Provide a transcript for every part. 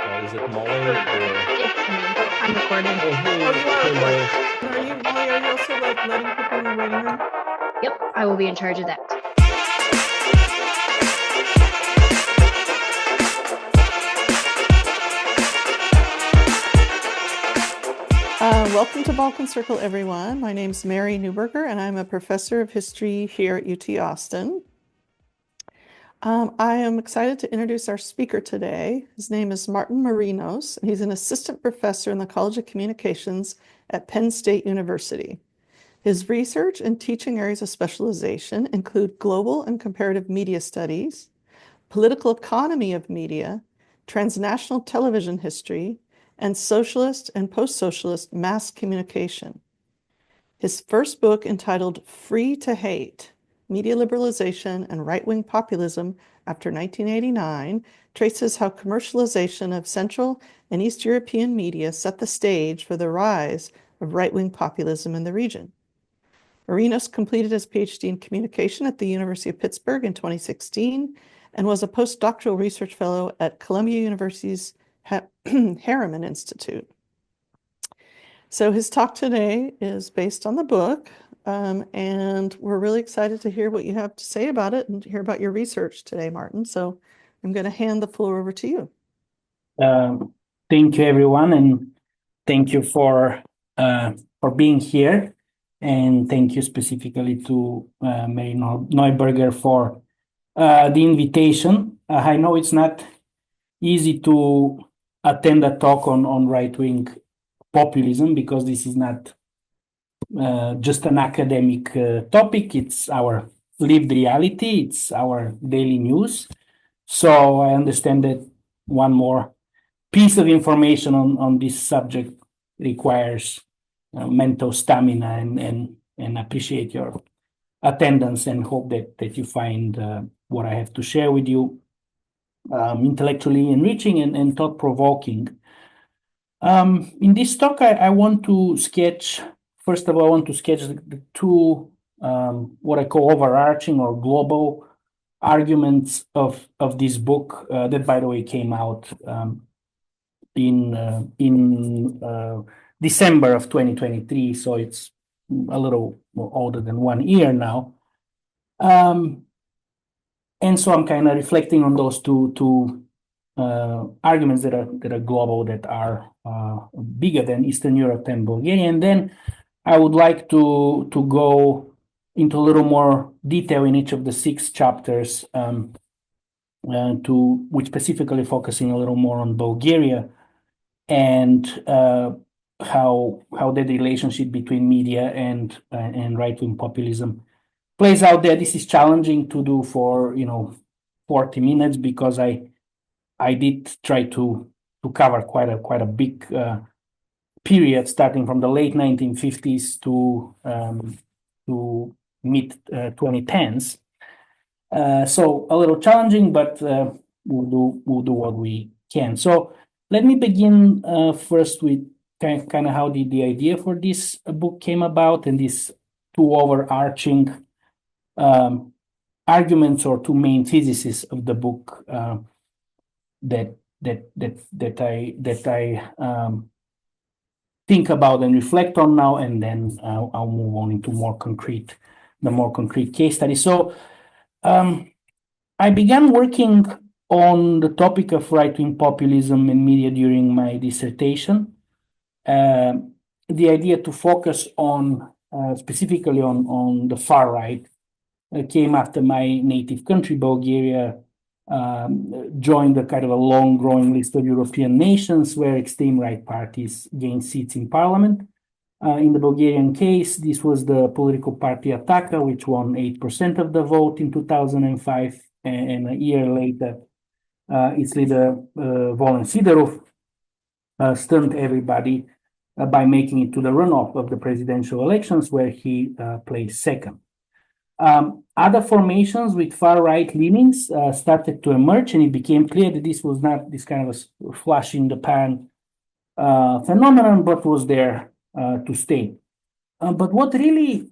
Is it Molly or? It's me. I'm recording. Oh, hey, Oh, you are hey, Molly. recording. Are you, Molly, are you also like letting people in the waiting room? Yep, I will be in charge of that. Welcome to Balkan Circle, everyone. My name's Mary Newberger, and I'm a professor of history here at UT Austin. I am excited to introduce our speaker today. His name is Martin Marinos, and he's an assistant professor in the College of Communications at Penn State University. His research and teaching areas of specialization include global and comparative media studies, political economy of media, transnational television history, and socialist and post-socialist mass communication. His first book, entitled Free to Hate: Media Liberalization and Right-Wing Populism After 1989, traces how commercialization of Central and East European media set the stage for the rise of right-wing populism in the region. Marinos completed his PhD in communication at the University of Pittsburgh in 2016 and was a postdoctoral research fellow at Columbia University's Harriman Institute. So his talk today is based on the book, and we're really excited to hear what you have to say about it and to hear about your research today, Martin. So I'm going to hand the floor over to you. Thank you, everyone, and thank you for being here, and thank you specifically to Mary Neuberger for the invitation. I know it's not easy to attend a talk on right-wing populism because this is not just an academic topic. It's our lived reality. It's our daily news. So I understand that one more piece of information on this subject requires mental stamina, and appreciate your attendance and hope that you find what I have to share with you intellectually enriching and thought-provoking. In this talk, I want to sketch, first of all, I want to sketch the two what I call overarching or global arguments of this book that, by the way, came out in December of 2023, so it's a little more older than 1 year now. And so I'm kind of reflecting on those two arguments that are global, that are bigger than Eastern Europe and Bulgaria. And then I would like to go into a little more detail in each of the 6 chapters, which specifically focusing a little more on Bulgaria and how that relationship between media and right-wing populism plays out there. This is challenging to do for 40 minutes because I did try to cover quite a big period, starting from the late 1950s to mid 2010s. So a little challenging, but we'll do what we can. So let me begin first with kind of how the idea for this book came about, and these 2 overarching arguments or 2 main theses of the book that I think about and reflect on now, and then I'll move on into the more concrete case study. So I began working on the topic of right-wing populism and media during my dissertation. The idea to focus on specifically on the far right came after my native country, Bulgaria, joined a kind of a long growing list of European nations where extreme right parties gained seats in parliament. In the Bulgarian case, this was the political party Ataka, which won 8% of the vote in 2005, and a year later, its leader, Volen Sidorov, stunned everybody by making it to the runoff of the presidential elections, where he placed second. Other formations with far-right leanings started to emerge, and it became clear that this was not this kind of a flash-in-the-pan phenomenon, but was there to stay. But what really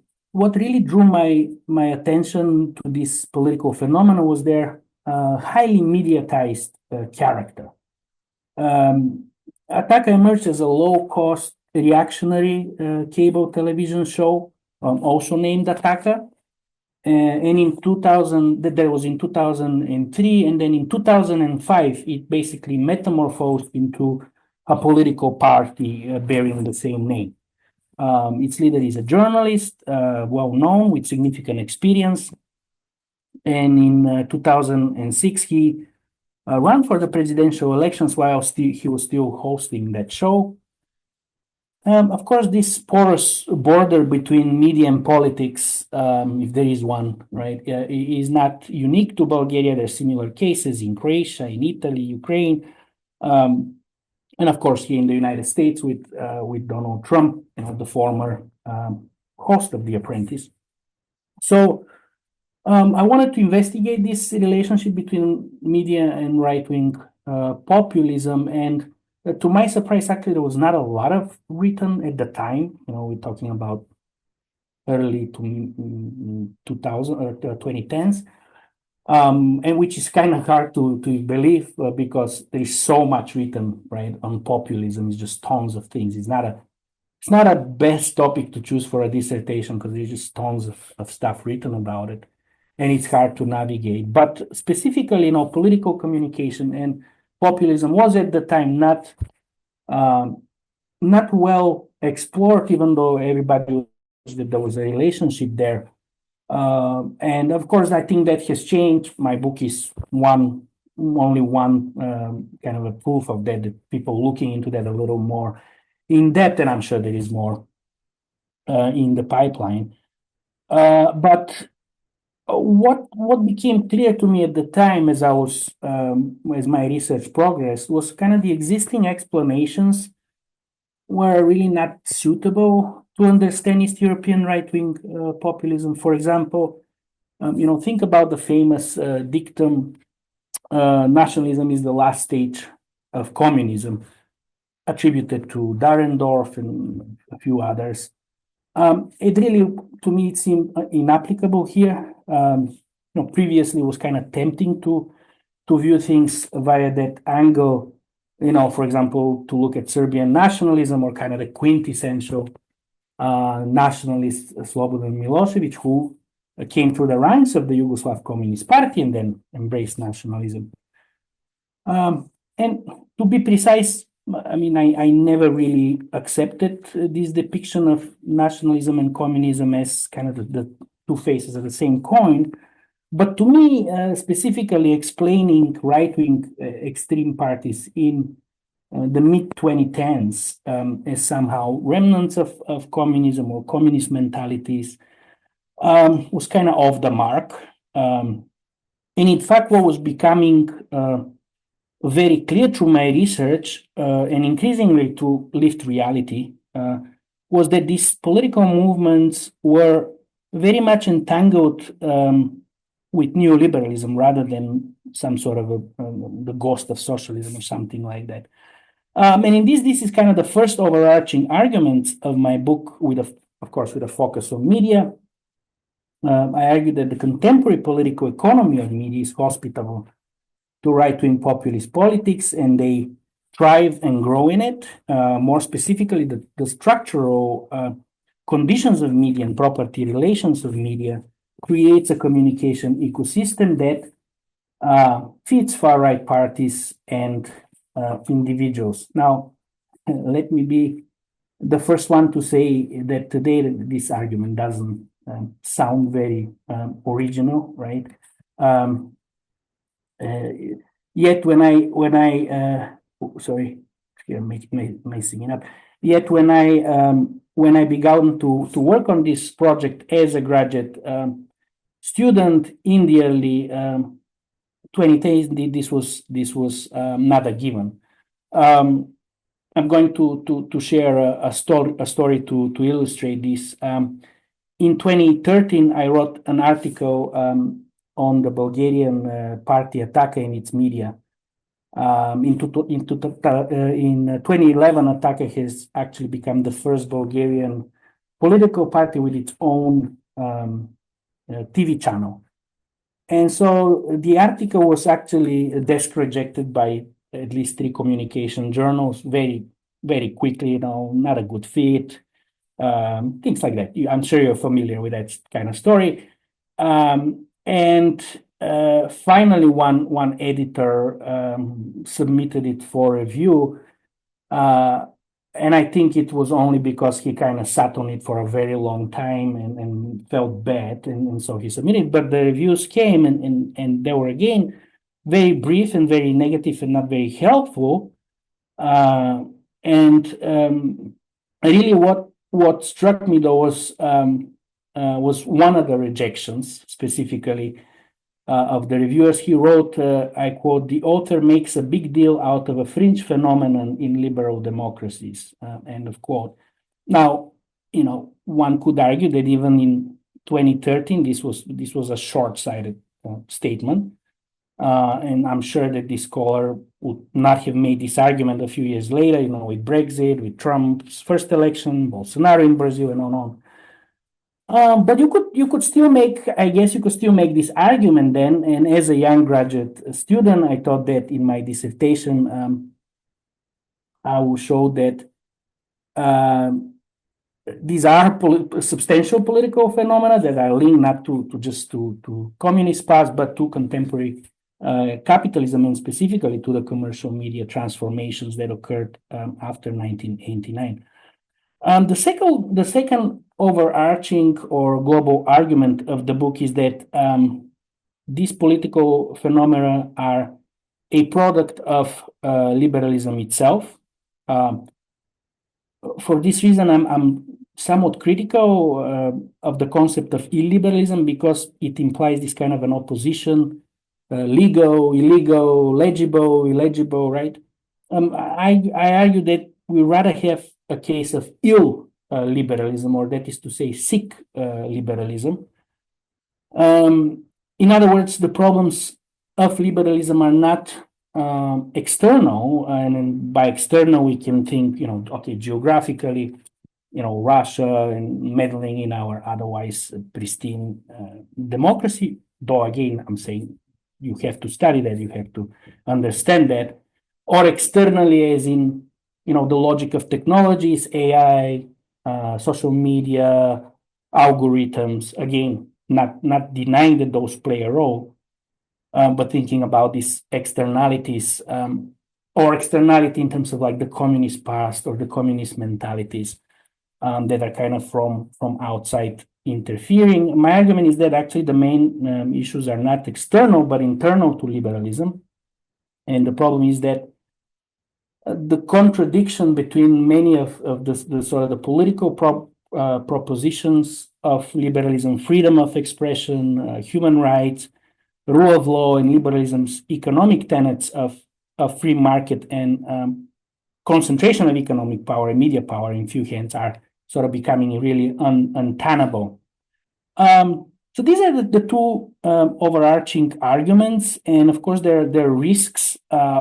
drew my attention to this political phenomenon was their highly mediatized character. Ataka emerged as a low-cost reactionary cable television show, also named Ataka. And in 2000, that was in 2003, and then in 2005, it basically metamorphosed into a political party bearing the same name. Its leader is a journalist, well known with significant experience. And in 2006, he ran for the presidential elections while he was still hosting that show. Of course, this porous border between media and politics, if there is one, right, is not unique to Bulgaria. There are similar cases in Croatia, in Italy, Ukraine, and of course here in the United States with Donald Trump, the former host of The Apprentice. So I wanted to investigate this relationship between media and right-wing populism, and to my surprise, actually, there was not a lot of written at the time. We're talking about early 2000 or 2010s, and which is kind of hard to believe because there is so much written, right, on populism. It's just tons of things. It's not a best topic to choose for a dissertation because there's just tons of stuff written about it, and it's hard to navigate. But specifically, political communication and populism was at the time not well explored, even though everybody knows that there was a relationship there. And of course, I think that has changed. My book is only one kind of a proof of that people looking into that a little more in depth, and I'm sure there is more in the pipeline. But what became clear to me at the time as as my research progressed was kind of the existing explanations were really not suitable to understand East European right-wing populism. For example, think about the famous dictum, nationalism is the last stage of communism, attributed to Dahrendorf and a few others. It really, to me, it seemed inapplicable here. Previously it was kind of tempting to view things via that angle, for example, to look at Serbian nationalism or kind of the quintessential nationalist Slobodan Milosevic, who came through the ranks of the Yugoslav Communist Party and then embraced nationalism. And to be precise, I mean, I never really accepted this depiction of nationalism and communism as kind of the two faces of the same coin. But to me, specifically explaining right-wing extreme parties in the mid-2010s as somehow remnants of communism or communist mentalities was kind of off the mark. And in fact, what was becoming very clear through my research and increasingly to lived reality was that these political movements were very much entangled with neoliberalism rather than some sort of the ghost of socialism or something like that. And in this is kind of the first overarching argument of my book, of course, with a focus on media. I argue that the contemporary political economy of media is hospitable to right-wing populist politics, and they thrive and grow in it. More specifically, the structural conditions of media and property relations of media creates a communication ecosystem that fits far-right parties and individuals. Now, let me be the first one to say that today this argument doesn't sound very original, right? Yet when I sorry, here messing it up. Yet when I began to work on this project as a graduate student in the early 2010s, this was not a given. I'm going to share a story to illustrate this. In 2013, I wrote an article on the Bulgarian party Ataka and its media. In 2011, Ataka has actually become the first Bulgarian political party with its own TV channel. And so the article was actually desk rejected by at least 3 communication journals very, very quickly, not a good fit, things like that. I'm sure you're familiar with that kind of story. And finally, one editor submitted it for review. And I think it was only because he kind of sat on it for a very long time and felt bad. And so he submitted. But the reviews came and they were, again, very brief and very negative and not very helpful. And really what struck me, though, was one of the rejections, specifically, of the reviewers. He wrote, I quote, "The author makes a big deal out of a fringe phenomenon in liberal democracies," end of quote. Now, one could argue that even in 2013, this was a short-sighted statement. And I'm sure that this scholar would not have made this argument a few years later, with Brexit, with Trump's first election, Bolsonaro in Brazil, and on. But you could still make, I guess, this argument then. And as a young graduate student, I thought that in my dissertation, I will show that these are substantial political phenomena that are linked not to communist past, but to contemporary capitalism, and specifically to the commercial media transformations that occurred after 1989. The second overarching or global argument of the book is that these political phenomena are a product of liberalism itself. For this reason, I'm somewhat critical of the concept of illiberalism, because it implies this kind of an opposition, legal, illegal, legible, illegible, right? I argue that we rather have a case of ill liberalism, or that is to say, sick liberalism. In other words, the problems of liberalism are not external, and by external we can think, okay, geographically, Russia and meddling in our otherwise pristine democracy. Though again, I'm saying you have to study that, you have to understand that, or externally, as in the logic of technologies, AI, social media, algorithms. Again, not denying that those play a role, but thinking about these externalities, or externality in terms of like the communist past or the communist mentalities that are kind of from outside interfering. My argument is that actually the main issues are not external, but internal to liberalism. And the problem is that the contradiction between many of the sort of the political propositions of liberalism, freedom of expression, human rights, rule of law, and liberalism's economic tenets of free market and concentration of economic power and media power in few hands are sort of becoming really untenable. So these are the two overarching arguments, and of course there are risks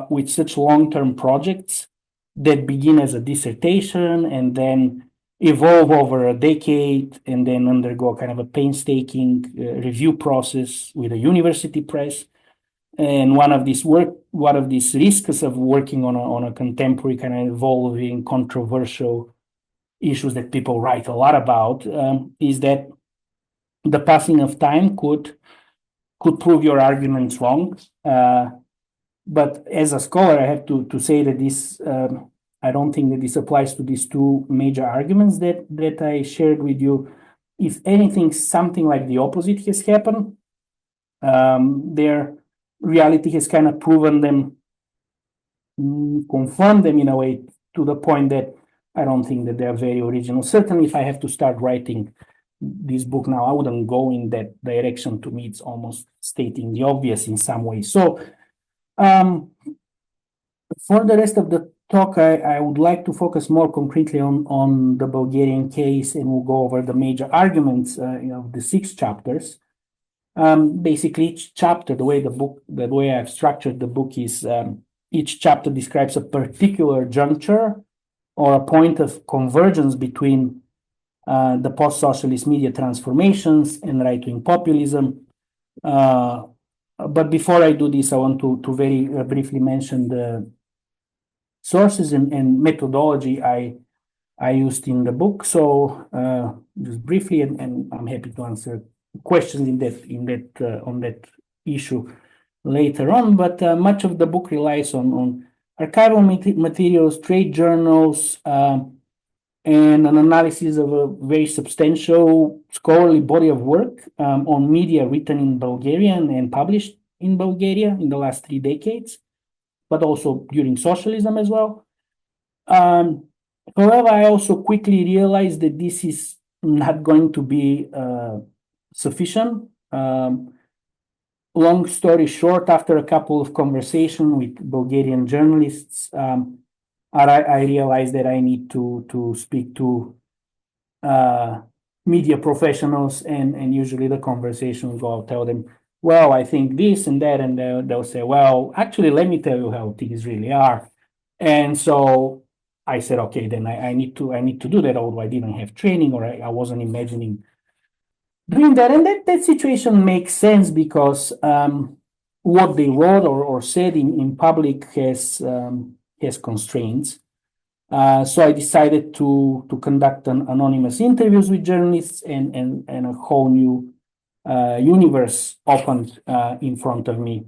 with such long-term projects that begin as a dissertation and then evolve over a decade and then undergo kind of a painstaking review process with a university press. And one of these risks of working on a contemporary kind of evolving, controversial issues that people write a lot about is that the passing of time could prove your arguments wrong. But as a scholar, I have to say that this I don't think that this applies to these two major arguments that I shared with you. If anything, something like the opposite has happened. Their reality has kind of proven them, confirmed them in a way, to the point that I don't think that they're very original. Certainly, if I have to start writing this book now, I wouldn't go in that direction. To me, it's almost stating the obvious in some way. So for the rest of the talk, I would like to focus more concretely on the Bulgarian case, and we'll go over the major arguments of the 6 chapters. Basically, each chapter, the way I've structured the book is each chapter describes a particular juncture or a point of convergence between the post-socialist media transformations and right-wing populism. But before I do this, I want to very briefly mention sources and methodology I used in the book. So just briefly, and I'm happy to answer questions on that issue later on. But much of the book relies on archival materials, trade journals, and an analysis of a very substantial scholarly body of work on media written in Bulgarian and published in Bulgaria in the last 3 decades, but also during socialism as well. However, I also quickly realized that this is not going to be sufficient. Long story short, after a couple of conversations with Bulgarian journalists, I realized that I need to speak to media professionals, and usually the conversation go, I'll tell them, well, I think this and that, and they'll say, well, actually, let me tell you how things really are. And so I said, okay, then I need to do that, although I didn't have training, or I wasn't imagining doing that. And that situation makes sense because what they wrote or said in public has constraints. So I decided to conduct anonymous interviews with journalists, and a whole new universe opened in front of me.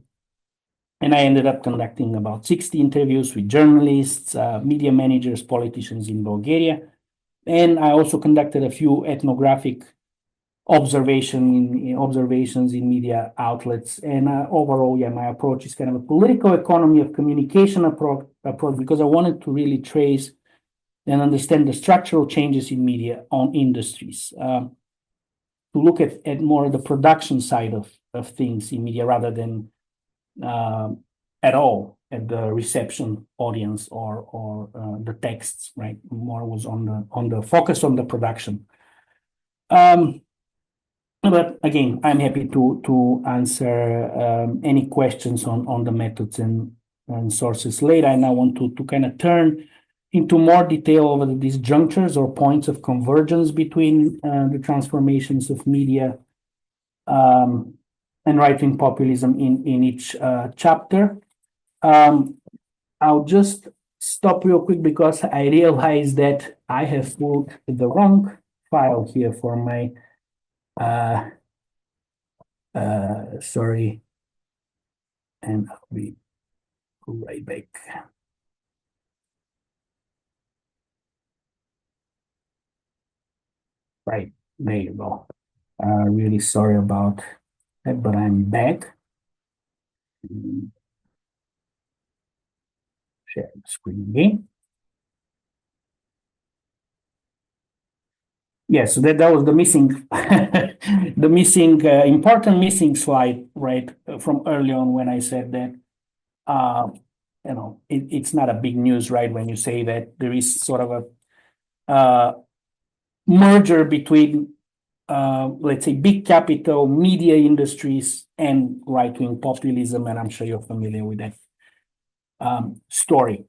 And I ended up conducting about 60 interviews with journalists, media managers, politicians in Bulgaria. And I also conducted a few ethnographic observations in media outlets. And overall, my approach is kind of a political economy of communication approach, because I wanted to really trace and understand the structural changes in media on industries, to look at more the production side of things in media rather than at all at the reception audience or the texts, right? More was on the focus on the production. But again, I'm happy to answer any questions on the methods and sources later. And I want to kind of turn into more detail over these junctures or points of convergence between the transformations of media and right-wing populism in each chapter. I'll just stop real quick because I realized that I have pulled the wrong file here for my sorry, and I'll be right back. Right, there you go. Really sorry about that, but I'm back. Share the screen again. Yeah, so that was the missing, the missing, important missing slide, right, from early on when I said that, it's not a big news, right, when you say that there is sort of a merger between, let's say, big capital media industries and right-wing populism, and I'm sure you're familiar with that story.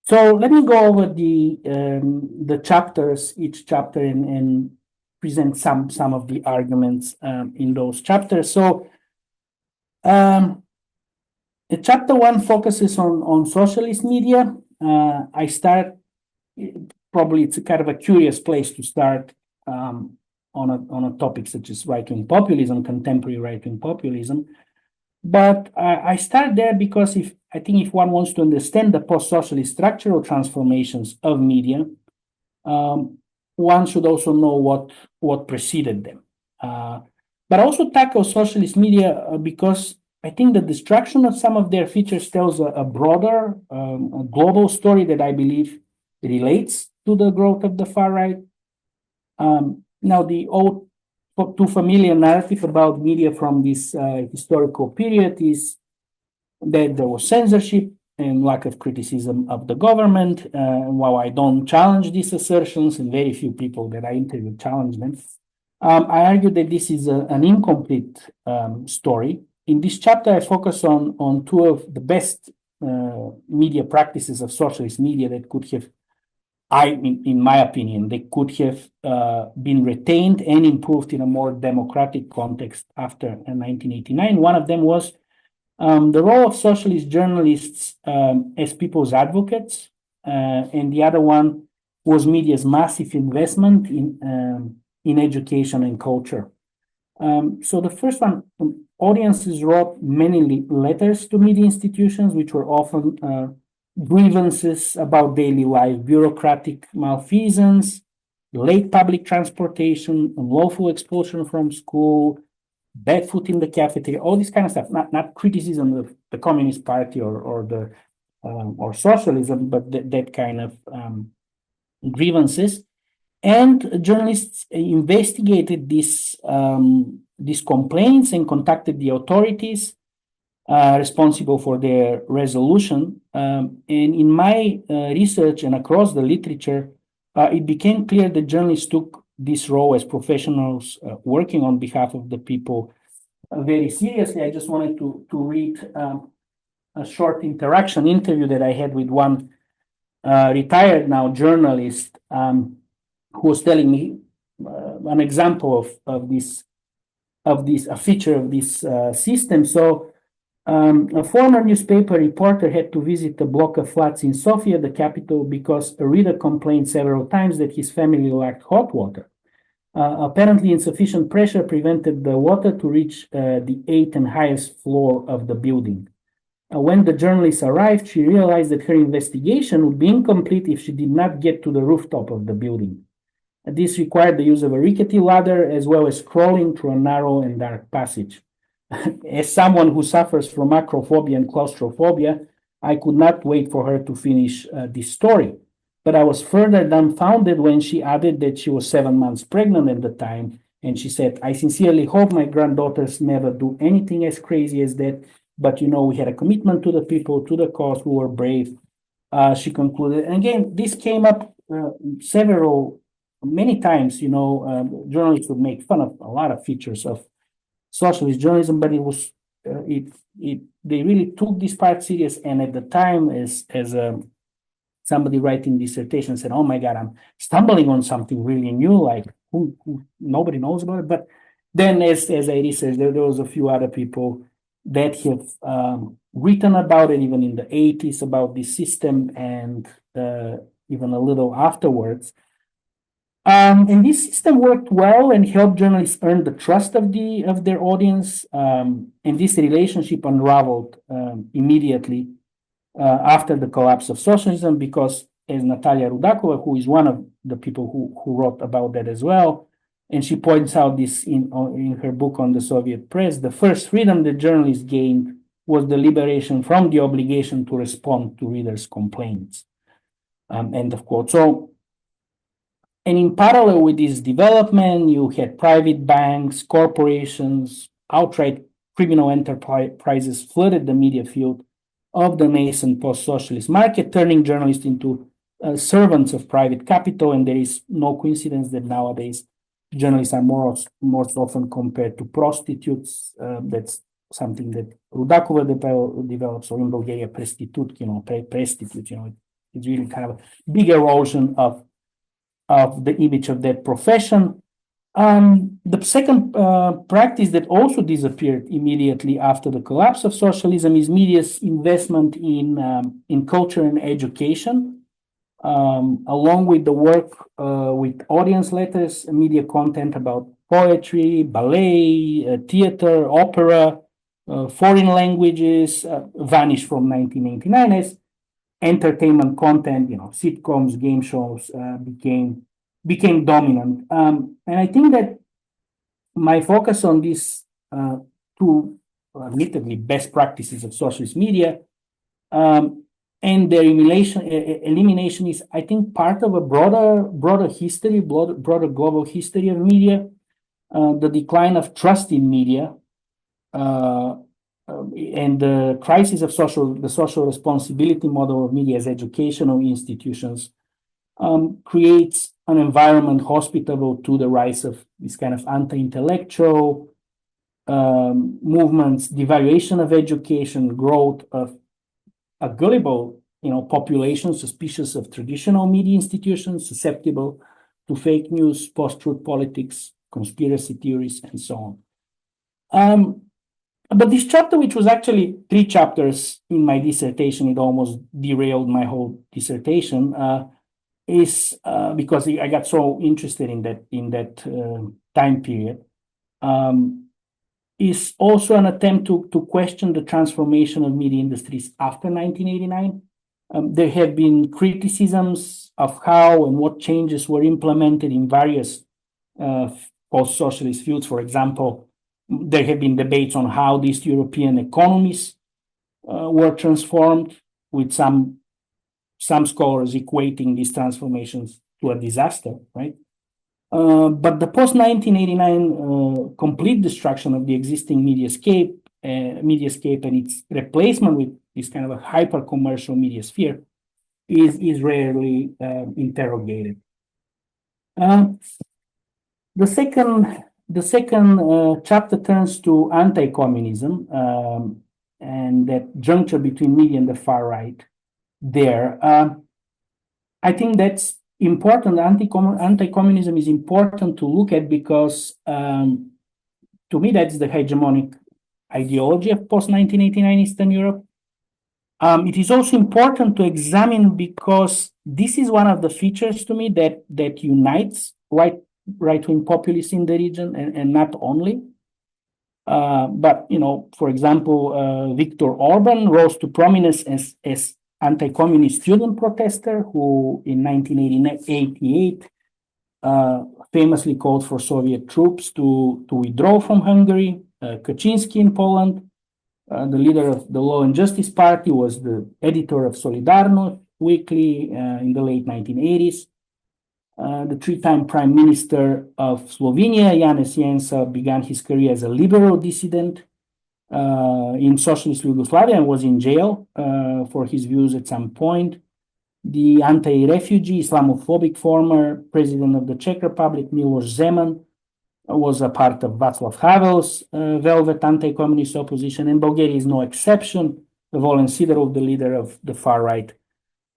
So let me go over the chapters, each chapter, and present some of the arguments in those chapters. So chapter 1 focuses on socialist media. I start, probably it's a kind of a curious place to start on a topic such as right-wing populism, contemporary right-wing populism. But I start there because I think if one wants to understand the post-socialist structural transformations of media, one should also know what preceded them. But also tackle socialist media because I think the destruction of some of their features tells a broader, a global story that I believe relates to the growth of the far right. Now, the old too familiar narrative about media from this historical period is that there was censorship and lack of criticism of the government. While I don't challenge these assertions, and very few people that I interviewed challenge them, I argue that this is an incomplete story. In this chapter, I focus on two of the best media practices of socialist media that could have, in my opinion, they could have been retained and improved in a more democratic context after 1989. One of them was The role of socialist journalists as people's advocates, and the other one was media's massive investment in education and culture. So the first one, audiences wrote many letters to media institutions, which were often grievances about daily life, bureaucratic malfeasance, late public transportation, unlawful expulsion from school, bad food in the cafeteria, all this kind of stuff. Not criticism of the Communist Party or socialism, but that kind of grievances. And journalists investigated these complaints and contacted the authorities responsible for their resolution. And in my research and across the literature, it became clear that journalists took this role as professionals working on behalf of the people very seriously. I just wanted to read a short interview that I had with one retired now journalist who was telling me an example of this a feature of this system. So a former newspaper reporter had to visit a block of flats in Sofia, the capital, because a reader complained several times that his family lacked hot water. Apparently, insufficient pressure prevented the water to reach the 8th and highest floor of the building. When the journalist arrived, she realized that her investigation would be incomplete if she did not get to the rooftop of the building. This required the use of a rickety ladder as well as crawling through a narrow and dark passage. As someone who suffers from acrophobia and claustrophobia, I could not wait for her to finish this story. But I was further dumbfounded when she added that she was 7 months pregnant at the time. And she said, I sincerely hope my granddaughters never do anything as crazy as that. But, we had a commitment to the people, to the cause, we were brave, she concluded. And again, this came up many times, journalists would make fun of a lot of features of socialist journalism, but it was, they really took this part serious. And at the time, as somebody writing dissertation said, oh my God, I'm stumbling on something really new, like who nobody knows about it. But then as I researched, there was a few other people that have written about it, even in the 80s, about this system, and even a little afterwards. And this system worked well and helped journalists earn the trust of their audience. And this relationship unraveled immediately after the collapse of socialism, because as Natalia Rudakova, who is one of the people who wrote about that as well, and she points out this in her book on the Soviet press, the first freedom that journalists gained was the liberation from the obligation to respond to readers' complaints. End of quote. So, and in parallel with this development, you had private banks, corporations, outright criminal enterprises flooded the media field of the nascent post-socialist market, turning journalists into servants of private capital. And there is no coincidence that nowadays journalists are most often compared to prostitutes. That's something that Rudakova develops, or in Bulgaria, prostitute, prostitute, it's really kind of a big erosion of the image of that profession. The second practice that also disappeared immediately after the collapse of socialism is media's investment in culture and education. Along with the work with audience letters, media content about poetry, ballet, theater, opera, foreign languages vanished from 1989 as entertainment content, sitcoms, game shows became dominant. And I think that my focus on these two, admittedly, best practices of socialist media and their elimination is, I think, part of a broader history, broader global history of media, the decline of trust in media, and the crisis of the social responsibility model of media as educational institutions creates an environment hospitable to the rise of this kind of anti-intellectual movements, devaluation of education, growth of a gullible, population suspicious of traditional media institutions, susceptible to fake news, post-truth politics, conspiracy theories, and so on. But this chapter, which was actually 3 chapters in my dissertation, it almost derailed my whole dissertation, is because I got so interested in that time period. Is also an attempt to question the transformation of media industries after 1989. There have been criticisms of how and what changes were implemented in various post-socialist fields. For example, there have been debates on how these European economies were transformed, with some scholars equating these transformations to a disaster, right? But the post-1989 complete destruction of the existing mediascape and its replacement with this kind of a hyper-commercial media sphere is rarely interrogated. The second chapter turns to anti-communism and that juncture between media and the far right there. I think that's important. Anti-communism is important to look at because, to me, that's the hegemonic ideology of post-1989 Eastern Europe. It is also important to examine because this is one of the features to me that unites right-wing populists in the region, and not only. But, for example, Viktor Orban rose to prominence as anti-communist student protester who in 1988 famously called for Soviet troops to withdraw from Hungary. Kaczynski in Poland, the leader of the Law and Justice Party, was the editor of Solidarność weekly in the late 1980s. The 3-time Prime Minister of Slovenia, Janez Janša, began his career as a liberal dissident in socialist Yugoslavia and was in jail for his views at some point. The anti-refugee, Islamophobic former president of the Czech Republic, Miloš Zeman, was a part of Václav Havel's velvet anti-communist opposition, and Bulgaria is no exception. Volen Sidorov, the leader of the far-right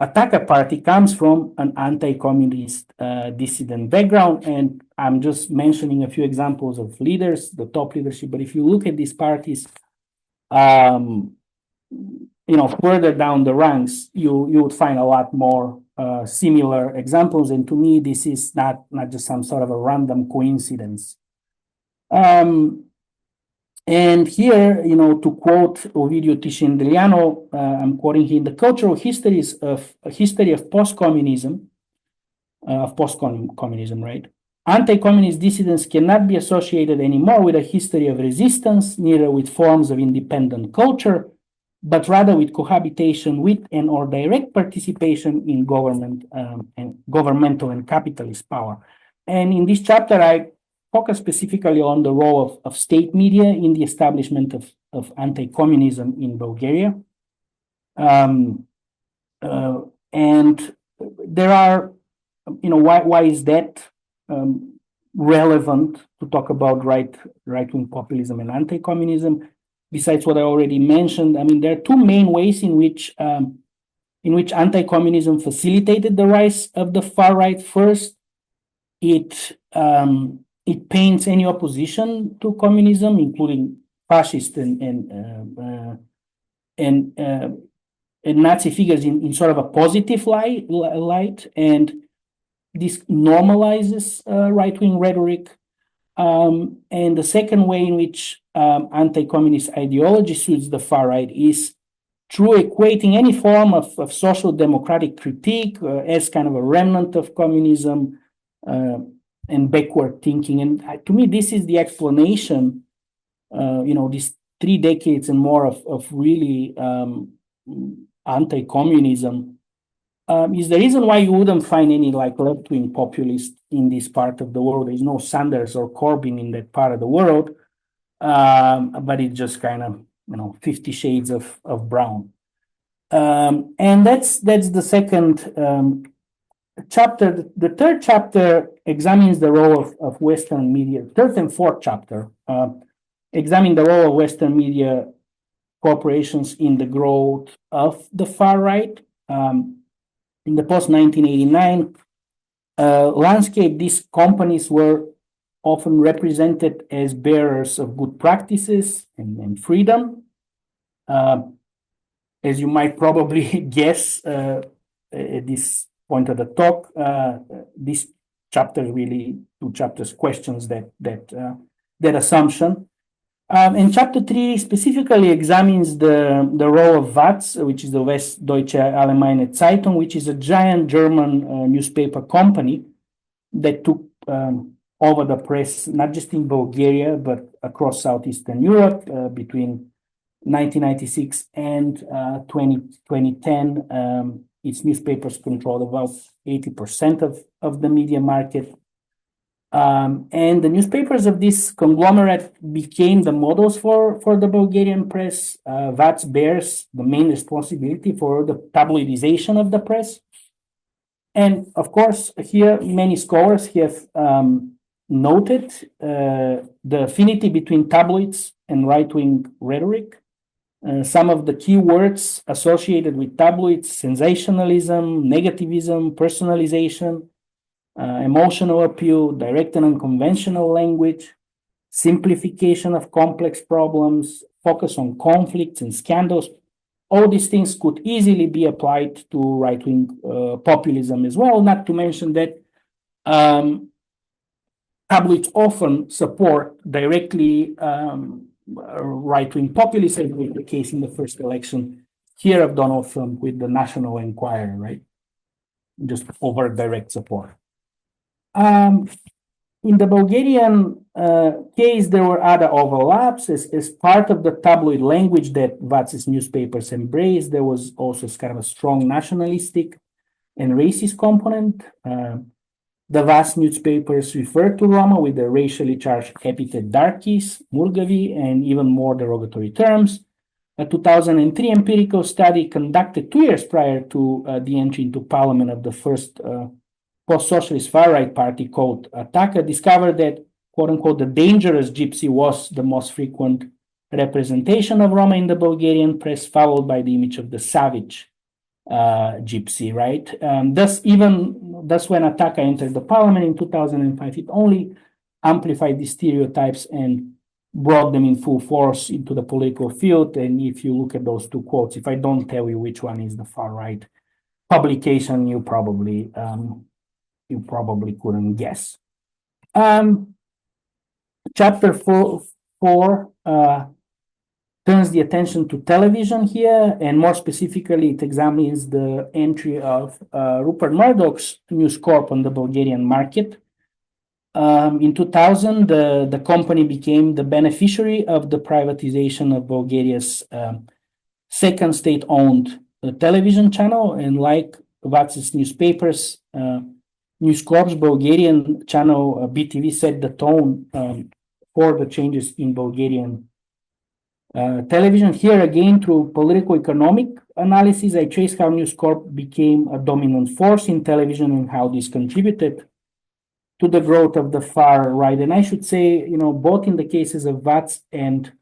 Ataka party, comes from an anti-communist dissident background, and I'm just mentioning a few examples of leaders, the top leadership, but if you look at these parties, further down the ranks, you would find a lot more similar examples. And to me, this is not just some sort of a random coincidence. And here, to quote Ovidio Tiscendriano, I'm quoting here, the cultural histories of a history of post-communism, right? Anti-communist dissidents cannot be associated anymore with a history of resistance, neither with forms of independent culture, but rather with cohabitation with and or direct participation in government and governmental and capitalist power. And in this chapter, I focus specifically on the role of state media in the establishment of anti-communism in Bulgaria. And there are, why is that relevant to talk about right-wing populism and anti-communism? Besides what I already mentioned, there are 2 main ways in which anti-communism facilitated the rise of the far right. First, it paints any opposition to communism, including fascist and Nazi figures, in sort of a positive light, and this normalizes right-wing rhetoric. And the second way in which anti-communist ideology suits the far right is through equating any form of social democratic critique as kind of a remnant of communism and backward thinking. And to me, this is the explanation, these 3 decades and more of really anti-communism is the reason why you wouldn't find any left-wing populist in this part of the world. There's no Sanders or Corbyn in that part of the world, but it's just kind of 50 shades of brown. And that's the second chapter. The third chapter examines the role of Western media. Third and fourth chapter examine the role of Western media corporations in the growth of the far right. In the post-1989 landscape, these companies were often represented as bearers of good practices and freedom. As you might probably guess at this point of the talk, this chapter really, two chapters, questions that assumption. And chapter 3 specifically examines the role of WAZ, which is the Westdeutsche Allgemeine Zeitung, which is a giant German newspaper company that took over the press, not just in Bulgaria, but across Southeastern Europe between 1996 and 2010. Its newspapers controlled about 80% of the media market. And the newspapers of this conglomerate became the models for the Bulgarian press. WAZ bears the main responsibility for the tabloidization of the press. And of course, here many scholars have noted the affinity between tabloids and right-wing rhetoric. Some of the key words associated with tabloids: sensationalism, negativism, personalization, emotional appeal, direct and unconventional language, simplification of complex problems, focus on conflicts and scandals. All these things could easily be applied to right-wing populism as well, not to mention that tabloids often support directly right-wing populists, as was the case in the first election here of Donald Trump with the National Enquirer, right? Just over direct support. In the Bulgarian case, there were other overlaps. As part of the tabloid language that WAZ's newspapers embraced, there was also kind of a strong nationalistic and racist component. The WAZ newspapers referred to Roma with the racially charged epithet darkies, Murgavi, and even more derogatory terms. A 2003 empirical study conducted 2 years prior to the entry into parliament of the first post-socialist far-right party called Ataka discovered that, quote-unquote, the dangerous gypsy was the most frequent representation of Roma in the Bulgarian press, followed by the image of the savage gypsy, right? Thus, when Ataka entered the parliament in 2005, it only amplified these stereotypes and brought them in full force into the political field. And if you look at those two quotes, if I don't tell you which one is the far-right publication, you probably couldn't guess. Chapter 4 turns the attention to television here, and more specifically, it examines the entry of Rupert Murdoch's News Corp on the Bulgarian market. In 2000, the company became the beneficiary of the privatization of Bulgaria's second state-owned television channel, and like WAZ's newspapers, News Corp's Bulgarian channel BTV set the tone for the changes in Bulgarian television. Here again, through political economic analysis, I trace how News Corp became a dominant force in television and how this contributed to the growth of the far right. And I should say, both in the cases of WAZ and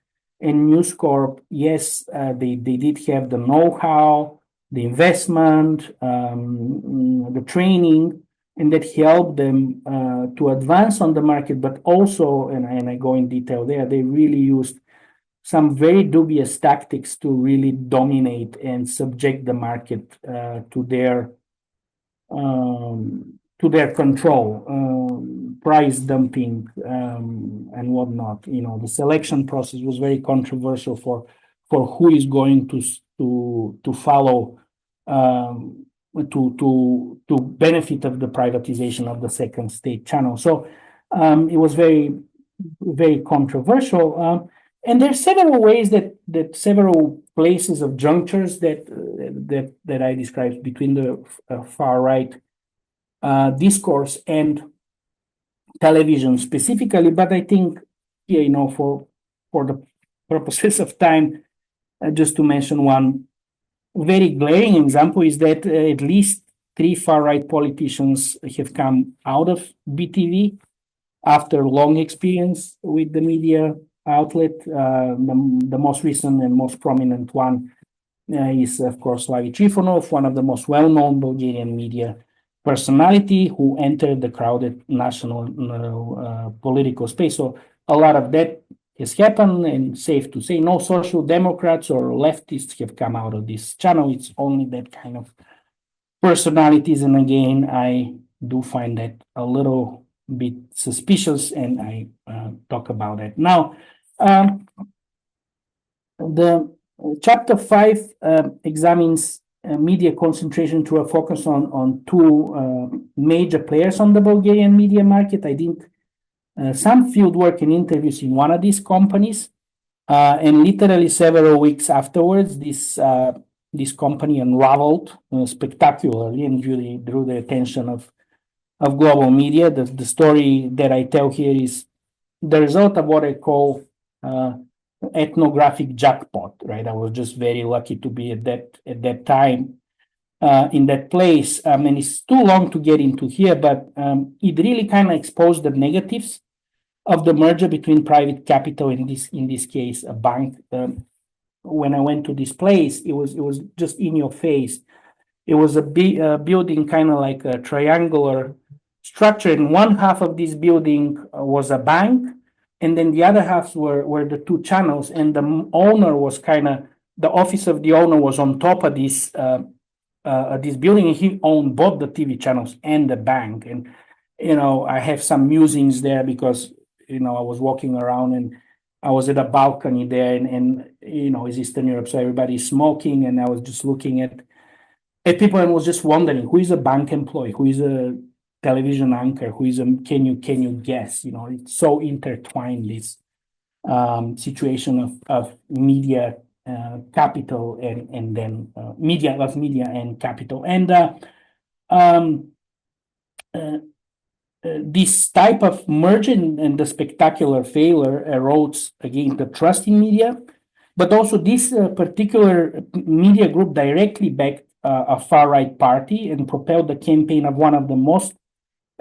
News Corp, yes, they did have the know-how, the investment, the training, and that helped them to advance on the market, but also, and I go in detail there, they really used some very dubious tactics to really dominate and subject the market to their control, price dumping, and whatnot. The selection process was very controversial for who is going to follow to benefit of the privatization of the second state channel. So it was very, very controversial. And there are several ways that several places of junctures that I described between the far right discourse and television specifically. But I think here, for the purposes of time, just to mention one very glaring example is that at least 3 far-right politicians have come out of BTV after long experience with the media outlet. The most recent and most prominent one is, of course, Lavi Trifonov, one of the most well-known Bulgarian media personality who entered the crowded national political space. So a lot of that has happened, and safe to say, no social democrats or leftists have come out of this channel. It's only that kind of personalities. And again, I do find that a little bit suspicious, and I talk about it. Now, the chapter 5 examines media concentration through a focus on two major players on the Bulgarian media market. I did some field work and interviews in one of these companies, and literally several weeks afterwards, this company unraveled spectacularly and really drew the attention of global media. The story that I tell here is the result of what I call ethnographic jackpot, right? I was just very lucky to be at that time in that place. And it's too long to get into here, but it really kind of exposed the negatives of the merger between private capital and in this case a bank. When I went to this place, it was just in your face. It was a big building, kind of like a triangular structure, and one half of this building was a bank, and then the other halves were the two channels, and the owner was the office of the owner was on top of this building, and he owned both the TV channels and the bank. And I have some musings there because I was walking around and I was at a balcony there, and it's Eastern Europe, so everybody's smoking, and I was just looking at people and was just wondering who is a bank employee, who is a television anchor, who is can you guess? It's so intertwined, this situation of media capital and then media and capital. And this type of merger and the spectacular failure erodes again the trust in media, but also this particular media group directly backed a far-right party and propelled the campaign of one of the most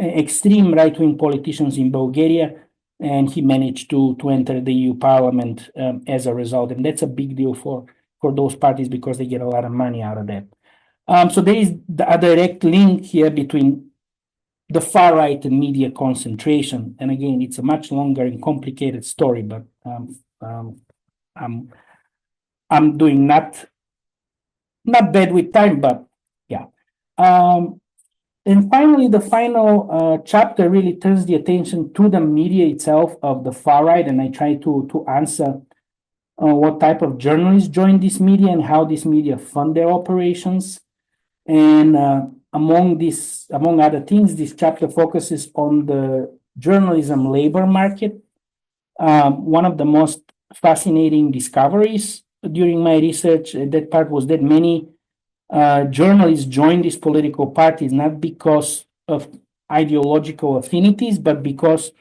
extreme right-wing politicians in Bulgaria, and he managed to enter the EU Parliament as a result. And that's a big deal for those parties because they get a lot of money out of that. So there is a direct link here between the far right and media concentration. And again, it's a much longer and complicated story, but I'm doing not bad with time, but yeah. And finally, the final chapter really turns the attention to the media itself of the far right, and I try to answer what type of journalists join this media and how this media fund their operations. And among other things, this chapter focuses on the journalism labor market. One of the most fascinating discoveries during my research at that part was that many journalists join these political parties not because of ideological affinities, but because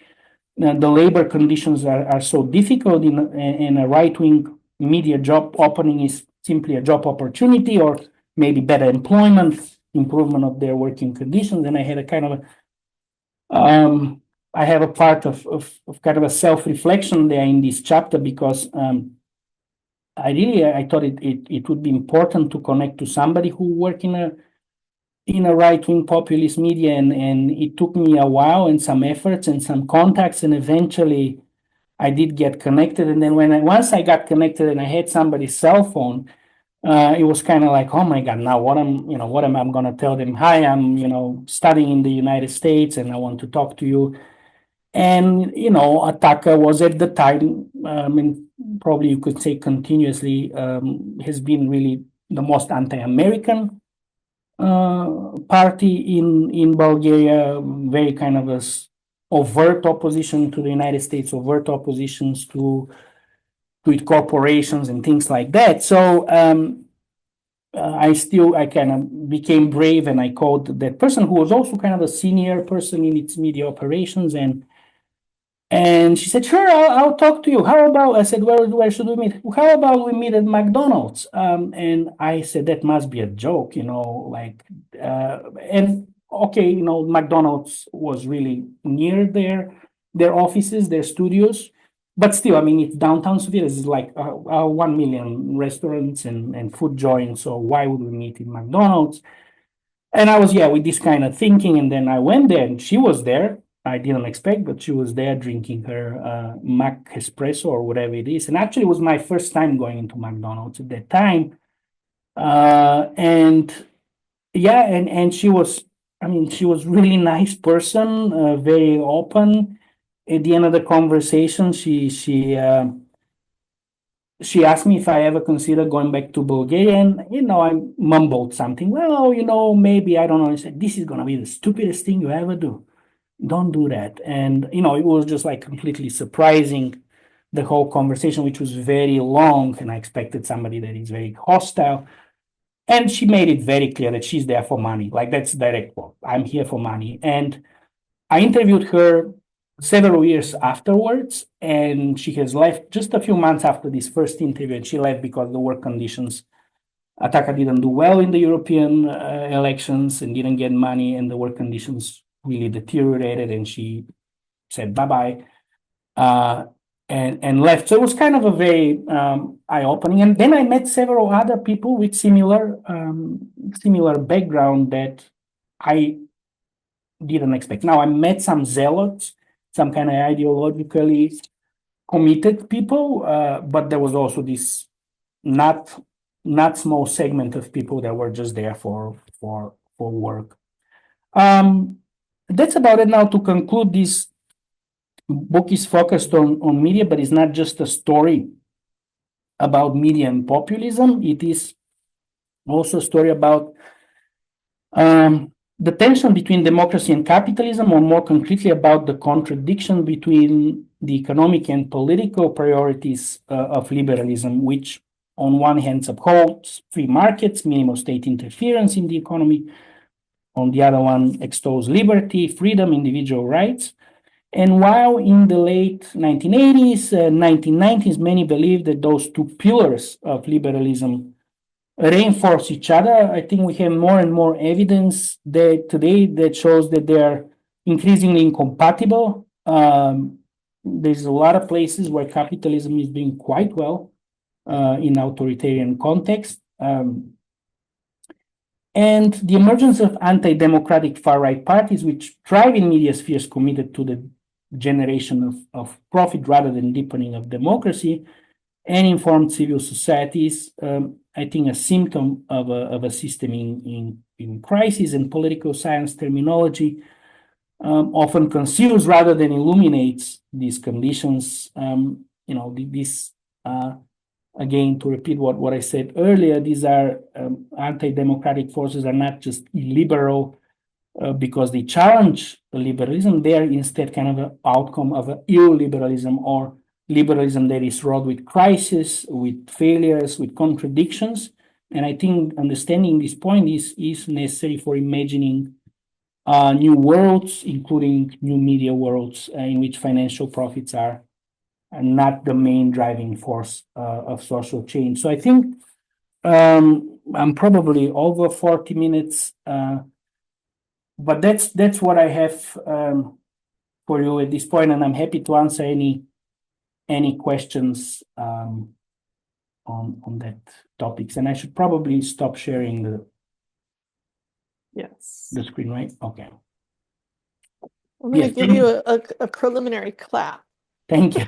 the labor conditions are so difficult, and a right-wing media job opening is simply a job opportunity or maybe better employment, improvement of their working conditions. And I had a kind of I have a part of kind of a self-reflection there in this chapter, because I thought it would be important to connect to somebody who work in a right-wing populist media, and it took me a while and some efforts and some contacts, and eventually I did get connected. And then once I got connected and I had somebody's cell phone, it was kind of like, oh my God, now what am I going to tell them? Hi, I'm studying in the United States and I want to talk to you. And Ataka was at the time, and probably you could say continuously, has been really the most anti-American party in Bulgaria, very kind of a overt opposition to the United States, overt oppositions to its corporations and things like that. So I kind of became brave, and I called that person who was also kind of a senior person in its media operations, and she said, sure, I'll talk to you. How about, I said, where should we meet? How about we meet at McDonald's? And I said, that must be a joke, and okay, McDonald's was really near their offices, their studios, but still, I mean, it's downtown Sofia. It's like 1 million restaurants and food joints, so why would we meet in McDonald's? And I was, yeah, with this kind of thinking. And then I went there and she was there. I didn't expect, but she was there drinking her Mac espresso or whatever it is. And actually, it was my first time going into McDonald's at that time. And yeah, and she was, I mean, she was really nice person, very open. At the end of the conversation, she asked me if I ever consider going back to Bulgaria. And, I mumbled something. Well, maybe, I don't know. I said, this is going to be the stupidest thing you ever do. Don't do that. And, it was just like completely surprising, the whole conversation, which was very long. And I expected somebody that is very hostile. And she made it very clear that she's there for money. Like, that's direct quote. I'm here for money. And I interviewed her several years afterwards, and she has left just a few months after this first interview. And she left because the work conditions, Ataka didn't do well in the European elections and didn't get money, and the work conditions really deteriorated. And she said bye-bye and left. So it was kind of a very eye-opening. And then I met several other people with similar background that I didn't expect. Now, I met some zealots, some kind of ideologically committed people, but there was also this not small segment of people that were just there for work. That's about it. Now, to conclude, this book is focused on media, but it's not just a story about media and populism. It is also a story about the tension between democracy and capitalism, or more concretely, about the contradiction between the economic and political priorities of liberalism, which on one hand upholds free markets, minimal state interference in the economy. On the other one, extols liberty, freedom, individual rights. And while in the late 1980s, 1990s, many believed that those two pillars of liberalism reinforce each other, I think we have more and more evidence that today that shows that they are increasingly incompatible. There's a lot of places where capitalism is doing quite well in authoritarian context. And the emergence of anti-democratic far-right parties, which thrive in media spheres committed to the generation of profit rather than deepening of democracy, and informed civil societies, I think a symptom of a system in crisis. And political science terminology often conceals rather than illuminates these conditions. This again, to repeat what I said earlier, these are anti-democratic forces are not just illiberal because they challenge liberalism. They are instead kind of an outcome of an illiberalism, or liberalism that is wrought with crisis, with failures, with contradictions. And I think understanding this point is necessary for imagining new worlds, including new media worlds in which financial profits are not the main driving force of social change. So I think I'm probably over 40 minutes, but that's what I have for you at this point, and I'm happy to answer any questions on that topics. And I should probably stop sharing the screen, right? Okay. I'm going to give you a preliminary clap. Thank you.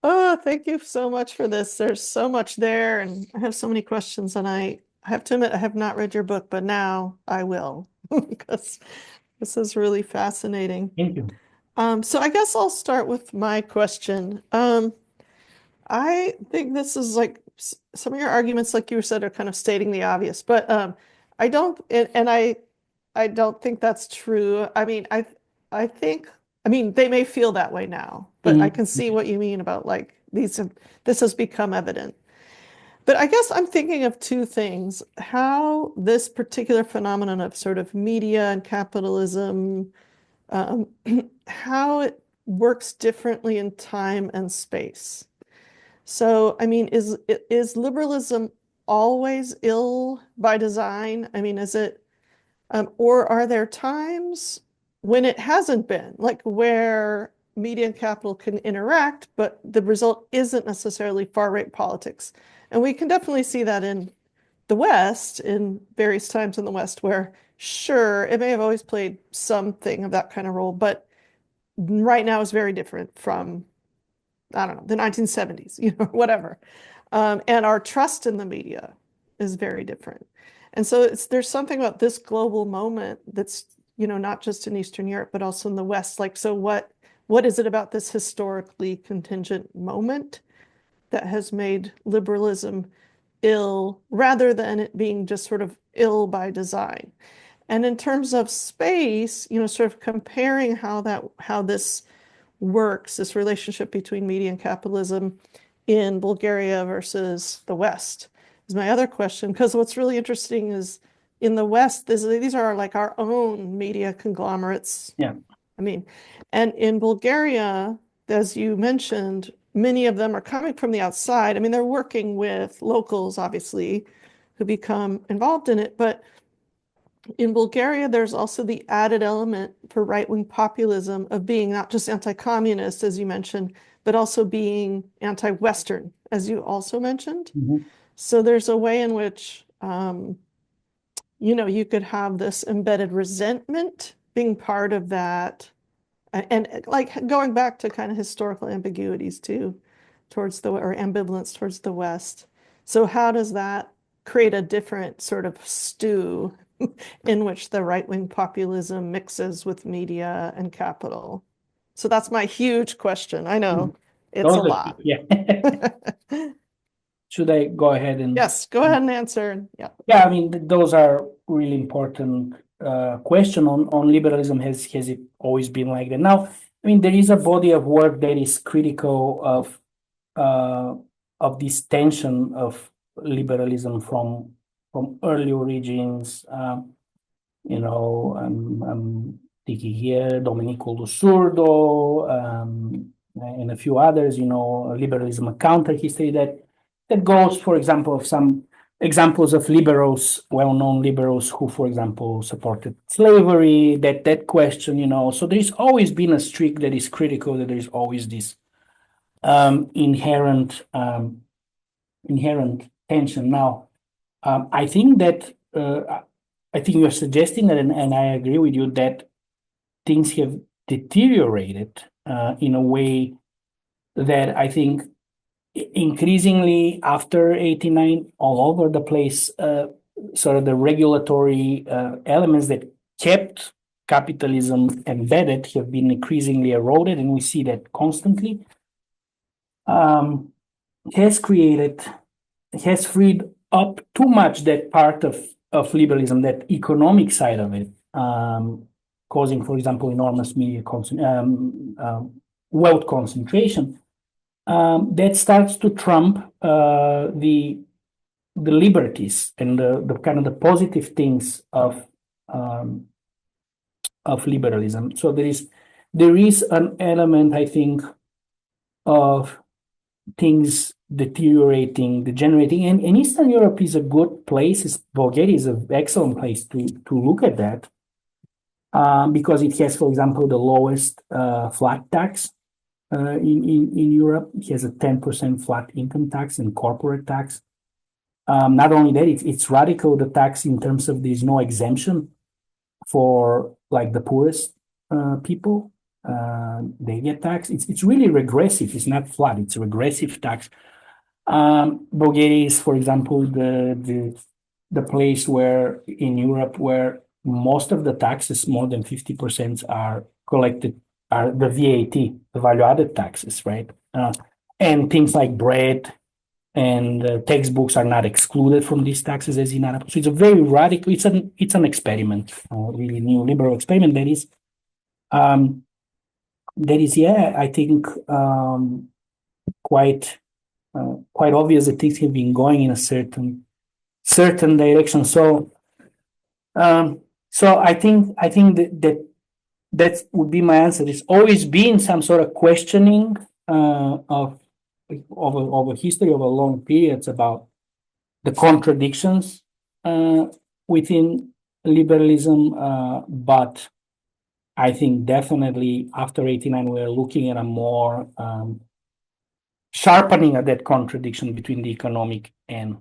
Oh, thank you so much for this. There's so much there, and I have so many questions, and I have to admit I have not read your book, but now I will because this is really fascinating. Thank you. So I guess I'll start with my question. I think this is like some of your arguments, like you said, are kind of stating the obvious, but I don't, and I don't think that's true. I mean, I think, they may feel that way now, but I can see what you mean about like this has become evident. But I guess I'm thinking of two things: how this particular phenomenon of sort of media and capitalism, how it works differently in time and space. So, is liberalism always ill by design? Is it, or are there times when it hasn't been, like where media and capital can interact, but the result isn't necessarily far-right politics? And we can definitely see that in the West, in various times in the West, where sure, it may have always played something of that kind of role, but right now is very different from, I don't know, the 1970s, whatever. And our trust in the media is very different. And so there's something about this global moment that's, not just in Eastern Europe, but also in the West. Like, so what is it about this historically contingent moment that has made liberalism ill rather than it being just sort of ill by design? And in terms of space, sort of comparing how this works, this relationship between media and capitalism in Bulgaria versus the West is my other question. Because what's really interesting is in the West, these are like our own media conglomerates. Yeah. I mean, and in Bulgaria, as you mentioned, many of them are coming from the outside. I mean, they're working with locals, obviously, who become involved in it. But in Bulgaria, there's also the added element for right-wing populism of being not just anti-communist, as you mentioned, but also being anti-Western, as you also mentioned. Mhm. So there's a way in which, you could have this embedded resentment being part of that, and like going back to kind of historical ambiguities too, or ambivalence towards the West. So how does that create a different sort of stew in which the right-wing populism mixes with media and capital? So that's my huge question. I know it's a Those are, lot. yeah. Should I go ahead and? Yes, go ahead and answer. Yeah. Yeah, I mean, those are really important question on liberalism. Has it always been like that? Now, I mean, there is a body of work that is critical of this tension of liberalism from early origins. I'm thinking here, Domenico Lussurdo, and a few others. Liberalism, a counter history that goes, for example, of some examples of liberals, well-known liberals who, for example, supported slavery, that question, So there's always been a streak that is critical, that there's always this inherent tension. Now, I think that I think you're suggesting that, and I agree with you that things have deteriorated in a way that I think increasingly after 89 all over the place, sort of the regulatory elements that kept capitalism embedded have been increasingly eroded, and we see that constantly. Has freed up too much that part of liberalism, that economic side of it, causing, for example, enormous media wealth concentration. That starts to trump the liberties and the kind of the positive things of liberalism. So there is an element, I think, of things degenerating, and Eastern Europe is a good place. Bulgaria is an excellent place to look at that, because it has, for example, the lowest flat tax in Europe. It has a 10% flat income tax and corporate tax. Not only that, it's radical, the tax, in terms of there's no exemption for like the poorest people. They get taxed. It's really regressive. It's not flat. It's a regressive tax. Bulgaria is, for example, the place where in Europe where most of the taxes, more than 50%, are collected, are the VAT, the value-added taxes, right? And things like bread and textbooks are not excluded from these taxes as in Arab. So it's a very radical. It's an experiment, really neoliberal experiment that is. Yeah, I think quite obvious that things have been going in a certain direction. So I think that would be my answer. There's always been some sort of questioning of a history of a long periods about the contradictions within liberalism, but I think definitely after 89 we're looking at a more sharpening of that contradiction between the economic and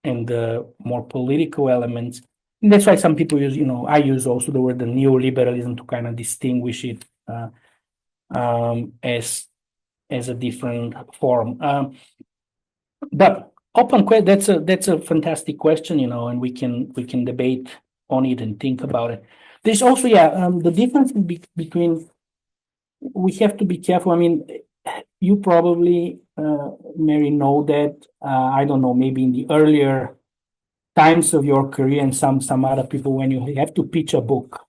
and the more political elements. And that's why some people use, I use also the word the neoliberalism to kind of distinguish it as a different form. But open question, that's a fantastic question, and we can debate on it and think about it. There's also, the difference between, we have to be careful. I mean, you probably, Mary, know that, I don't know, maybe in the earlier times of your career and some other people, when you have to pitch a book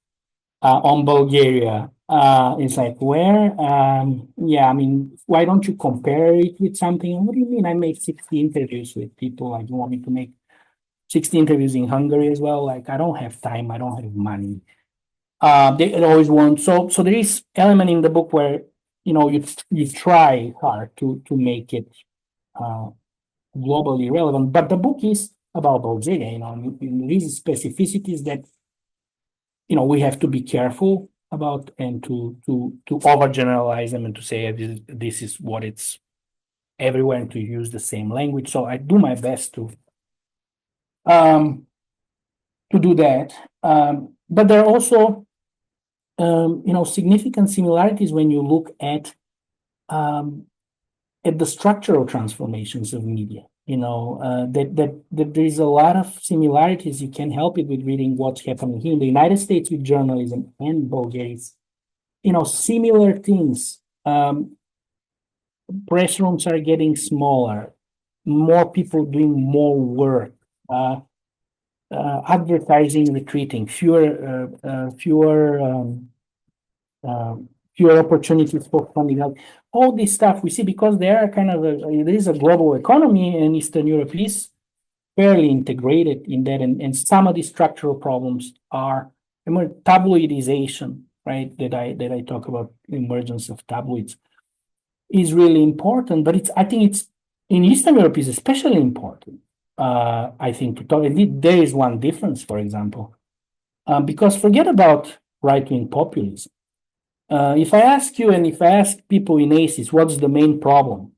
on Bulgaria, it's like, where? I mean, why don't you compare it with something? What do you mean? I made 60 interviews with people. Like, you want me to make 60 interviews in Hungary as well? Like, I don't have time. I don't have money. They always want, so there is element in the book where, you try hard to make it globally relevant, but the book is about Bulgaria, there is specificities that, we have to be careful about, and to overgeneralize them and to say this is what it's everywhere, and to use the same language. So I do my best to do that. But there are also, significant similarities when you look at the structural transformations of media. That there is a lot of similarities. You can help it with reading what's happening here in the United States with journalism and Bulgaria. Similar things. Press rooms are getting smaller, more people doing more work, advertising retreating, fewer opportunities for funding. All this stuff we see because there are there is a global economy, and Eastern Europe is fairly integrated in that, and some of the structural problems are tabloidization, right? That I talk about, the emergence of tabloids is really important, but I think it's in Eastern Europe is especially important. I think to talk. There is one difference, for example, because forget about right-wing populism. If I ask you, and if I ask people in ACES, what's the main problem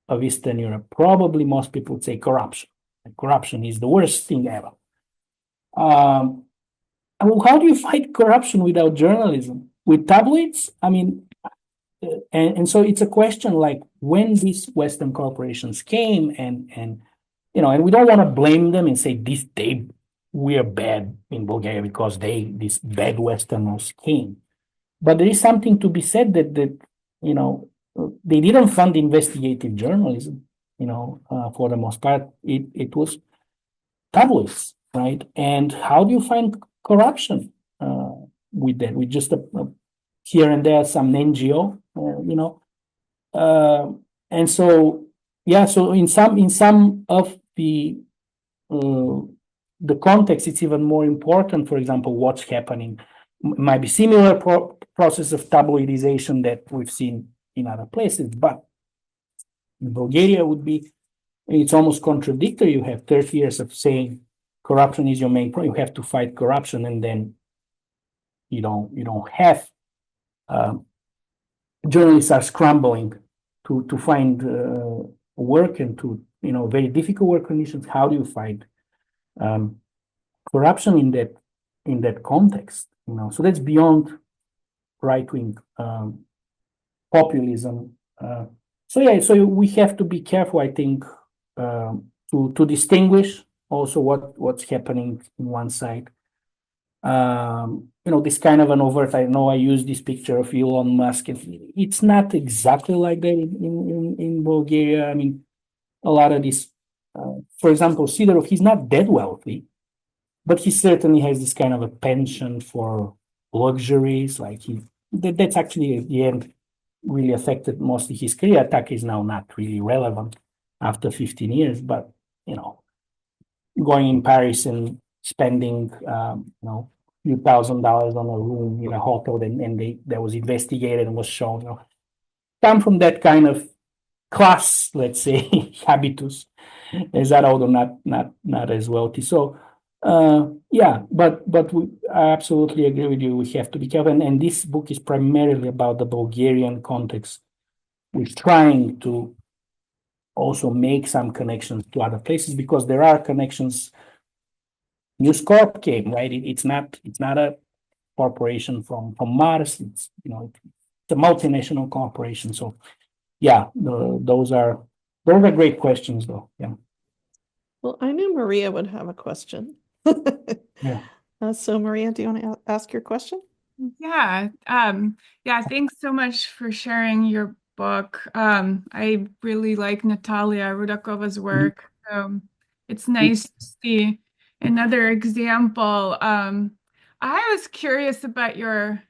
of Eastern Europe? Probably most people would say corruption. Corruption is the worst thing ever. How do you fight corruption without journalism? With tabloids? I mean, and so it's a question like when these Western corporations came, and we don't want to blame them and say we are bad in Bulgaria because these bad Westerners came. But there is something to be said that they didn't fund investigative journalism. For the most part, it was tabloids, right? And how do you find corruption with that? With just here and there some NGO, and so so in some of the context, it's even more important. For example, what's happening might be similar process of tabloidization that we've seen in other places, but in Bulgaria it's almost contradictory. You have 30 years of saying corruption is your main problem. You have to fight corruption, and then you don't have journalists are scrambling to find work, and to very difficult work conditions. How do you fight corruption in that context? So that's beyond right-wing populism. So we have to be careful, I think, to distinguish also what's happening in one side. This kind of an overt. I know I use this picture of Elon Musk. It's not exactly like that in Bulgaria. I mean, a lot of this, for example, Sidorov, he's not that wealthy, but he certainly has this kind of a penchant for luxuries. Like that's actually at the end really affected mostly his career. Ataka is now not really relevant after 15 years, but going in Paris and spending few $1,000s on a room in a hotel, and that was investigated and was shown. Come from that kind of class, let's say, habitus, as that although not as wealthy. So but I absolutely agree with you. We have to be careful, and this book is primarily about the Bulgarian context. We're trying to also make some connections to other places because there are connections. News Corp came, right? It's not a corporation from Mars. It's it's a multinational corporation. So yeah, those are great questions though. Yeah. Well, I knew Maria would have a question. Yeah. So Maria, do you want to ask your question? Yeah, thanks so much for sharing your book. I really like Natalia Rudakova's work. It's nice to see another example. I was curious about your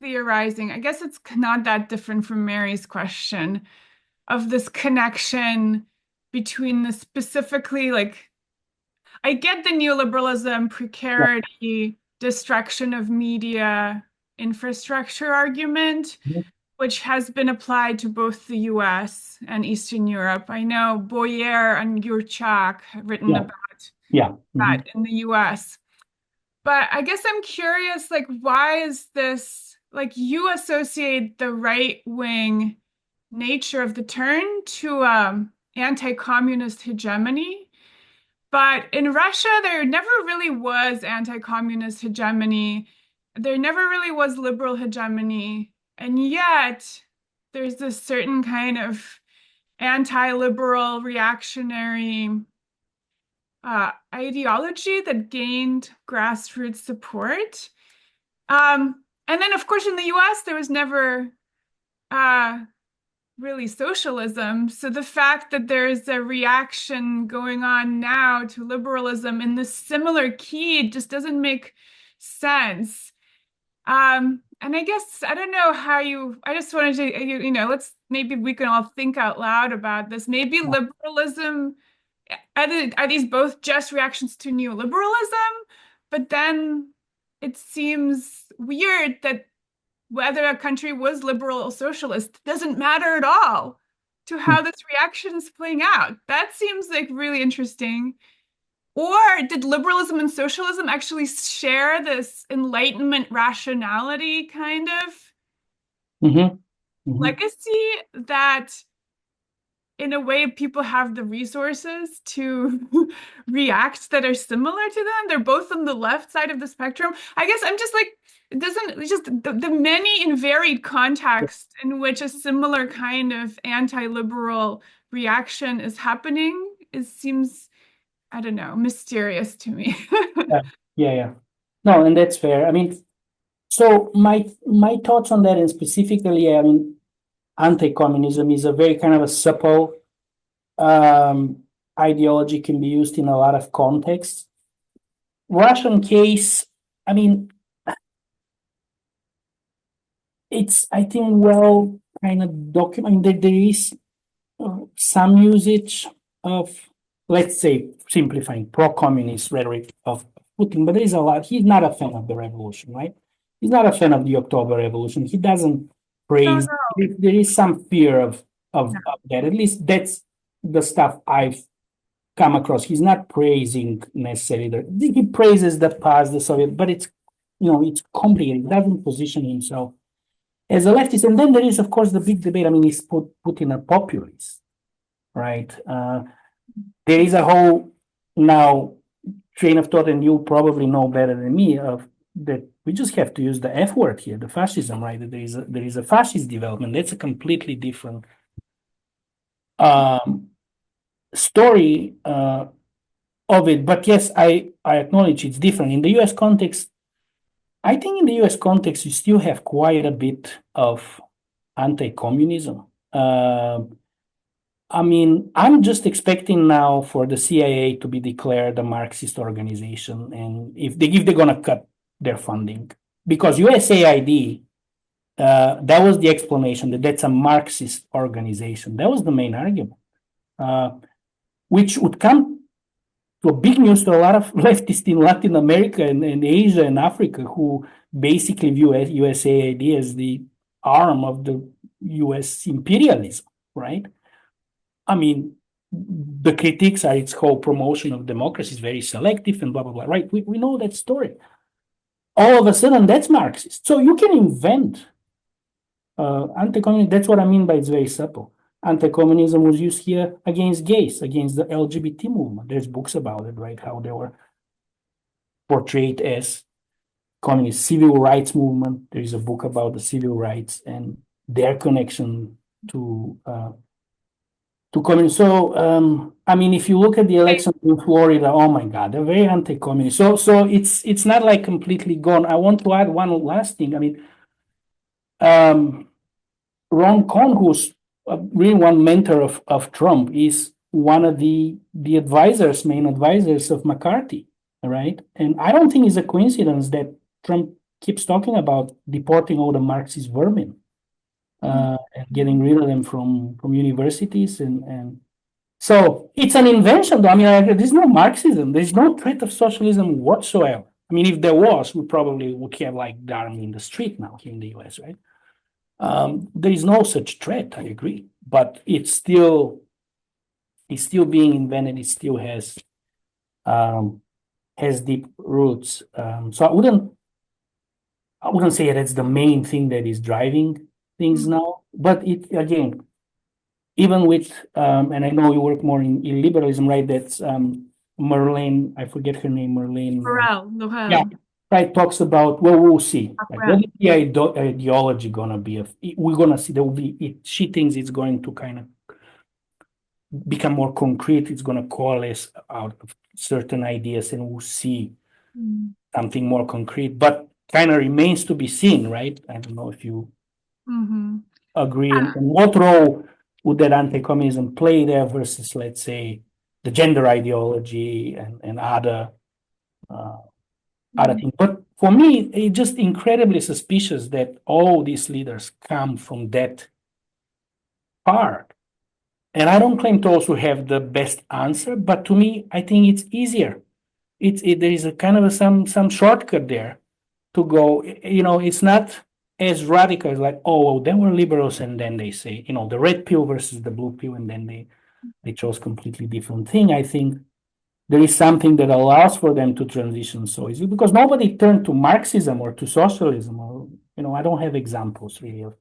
theorizing. I guess it's not that different from Mary's question of this connection between the specifically I get the neoliberalism, precarity, destruction of media infrastructure argument, Mhm. which has been applied to both the US and Eastern Europe. I know Boyer and Yurchak have written Yeah. about Yeah. that in the US. But I guess I'm curious, why is this, you associate the right-wing nature of the turn to anti-communist hegemony. But in Russia, there never really was anti-communist hegemony. There never really was liberal hegemony. And yet, there's this certain kind of anti-liberal reactionary ideology that gained grassroots support. And then, of course, in the US, there was never really socialism. So the fact that there's a reaction going on now to liberalism in this similar key just doesn't make sense. And I guess I don't know how I just wanted to, maybe we can all think out loud about this. Maybe liberalism, are these both just reactions to neoliberalism? But then it seems weird that whether a country was liberal or socialist doesn't matter at all to how this reaction is playing out. That seems really interesting. Or did liberalism and socialism actually share this Enlightenment rationality kind of legacy that in a way people have the resources to react that are similar to them? They're both on the left side of the spectrum. I guess I'm just it doesn't just the many and varied contexts in which a similar kind of anti-liberal reaction is happening seems, I don't know, mysterious to me. Yeah. No, and that's fair. I mean, so my thoughts on that, and specifically, I mean, anti-communism is a very kind of a supple ideology, can be used in a lot of contexts. Russian case, I mean, it's, I think, well kind of documented. There is some usage of, let's say, simplifying pro-communist rhetoric of Putin, but there is a lot. He's not a fan of the revolution, right? He's not a fan of the October Revolution. He doesn't praise. No. There is some fear of that. At least that's the stuff I've come across. He's not praising necessarily. He praises the past, the Soviet, but it's it's complicated. He doesn't position himself as a leftist. And then there is, of course, the big debate. I mean, he's Putin a populist, right? There is a whole now train of thought, and you probably know better than me, of that we just have to use the F word here, the fascism, right? That there is a fascist development. That's a completely different story of it. But yes, I acknowledge it's different. In the US context, I think in the US context, you still have quite a bit of anti-communism. I mean, I'm just expecting now for the CIA to be declared a Marxist organization, and if they're gonna cut their funding, because USAID, that was the explanation that that's a Marxist organization. That was the main argument, which would come to a big news to a lot of leftists in Latin America and Asia and Africa, who basically view USAID as the arm of the US imperialism, right? I mean, the critiques are its whole promotion of democracy is very selective and blah, blah, blah, right? We know that story. All of a sudden, that's Marxist. So you can invent anti-communist. That's what I mean by it's very subtle. anti-communism was used here against gays, against the LGBT movement. There's books about it, right? How they were portrayed as communist civil rights movement. There is a book about the civil rights and their connection to communism. So, I mean, if you look at the elections in Florida, oh my God, they're very anti-communist. So it's not like completely gone. I want to add one last thing. I mean, Ron Cohn, who's really one mentor of Trump, is one of the advisors, main advisors of McCarthy, right? And I don't think it's a coincidence that Trump keeps talking about deporting all the Marxist vermin and getting rid of them from universities. And so it's an invention, though. I mean, there's no Marxism. There's no threat of socialism whatsoever. I mean, if there was, we probably would have like the army in the street now here in the US, right? There is no such threat, I agree, but it's still being invented. It still has deep roots. So I wouldn't say that's the main thing that is driving things now, but it again, even with and I know you work more in liberalism, right? That's Marlene, I forget her name, Marlene. Laurel. Yeah, right. Talks about, well, we'll see. Like, what is the ideology gonna be? We're gonna see. There will be. She thinks it's going to kind of become more concrete. It's gonna coalesce out of certain ideas, and we'll see something more concrete. But kind of remains to be seen, right? I don't know if you agree. And what role would that anti-communism play there versus, let's say, the gender ideology and other things? But for me, it's just incredibly suspicious that all these leaders come from that part. And I don't claim to also have the best answer, but to me, I think it's easier. There is a kind of some shortcut there to go. You know, it's not as radical as like, oh, they were liberals, and then they say, you know, the red pill versus the blue pill, and then they chose completely different thing. I think there is something that allows for them to transition so easily because nobody turned to Marxism or to socialism, or, you know, I don't have examples really of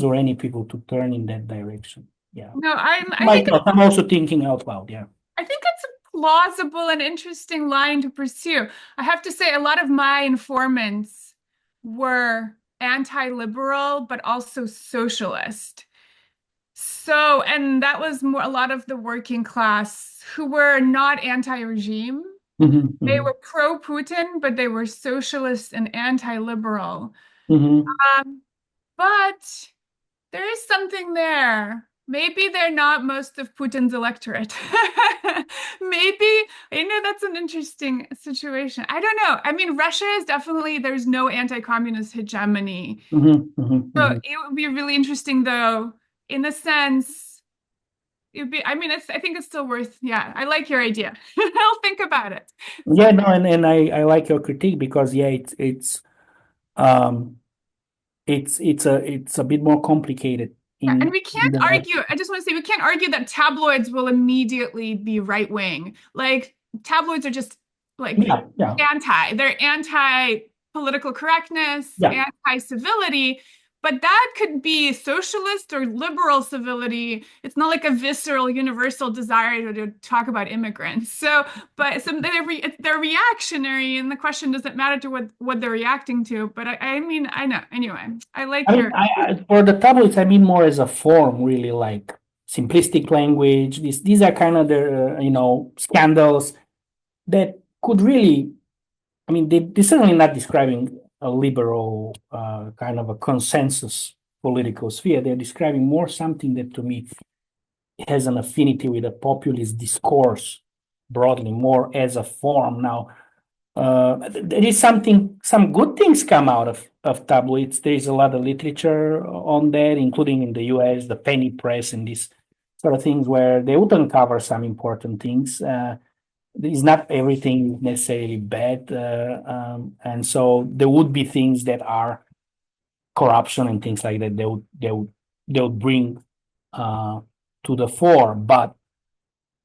or any people to turn in that direction. Yeah. No, I'm also thinking out loud. Yeah. I think it's a plausible and interesting line to pursue. I have to say, a lot of my informants were anti-liberal, but also socialist. So, and that was more a lot of the working class who were not anti-regime. They were pro-Putin, but they were socialist and anti-liberal. But there is something there. Maybe they're not most of Putin's electorate. Maybe, you know, that's an interesting situation. I don't know. I mean, Russia is definitely, there's no anti-communist hegemony. So it would be really interesting, though, in the sense, it would be, I mean, I think it's still worth, yeah, I like your idea. I'll think about it. Yeah, no, and I like your critique because, yeah, it's a bit more complicated. And we can't argue, I just want to say, we can't argue that tabloids will immediately be right-wing. Like, tabloids are just, like, they're anti-political correctness, anti-civility, but that could be socialist or liberal civility. It's not like a visceral, universal desire to talk about immigrants. So, but they're reactionary, and the question doesn't matter to what they're reacting to. But I mean, I know. Anyway, I like your... for the tabloids, I mean more as a form, really, like simplistic language. These are kind of the, you know, scandals that could really, I mean, they're certainly not describing a liberal kind of a consensus political sphere. They're describing more something that to me has an affinity with a populist discourse broadly, more as a form. Now, there is some good things come out of tabloids. There is a lot of literature on that, including in the US, the penny press and these sort of things where they would uncover some important things. It's not everything necessarily bad, and so there would be things that are corruption and things like that. They would bring to the fore. But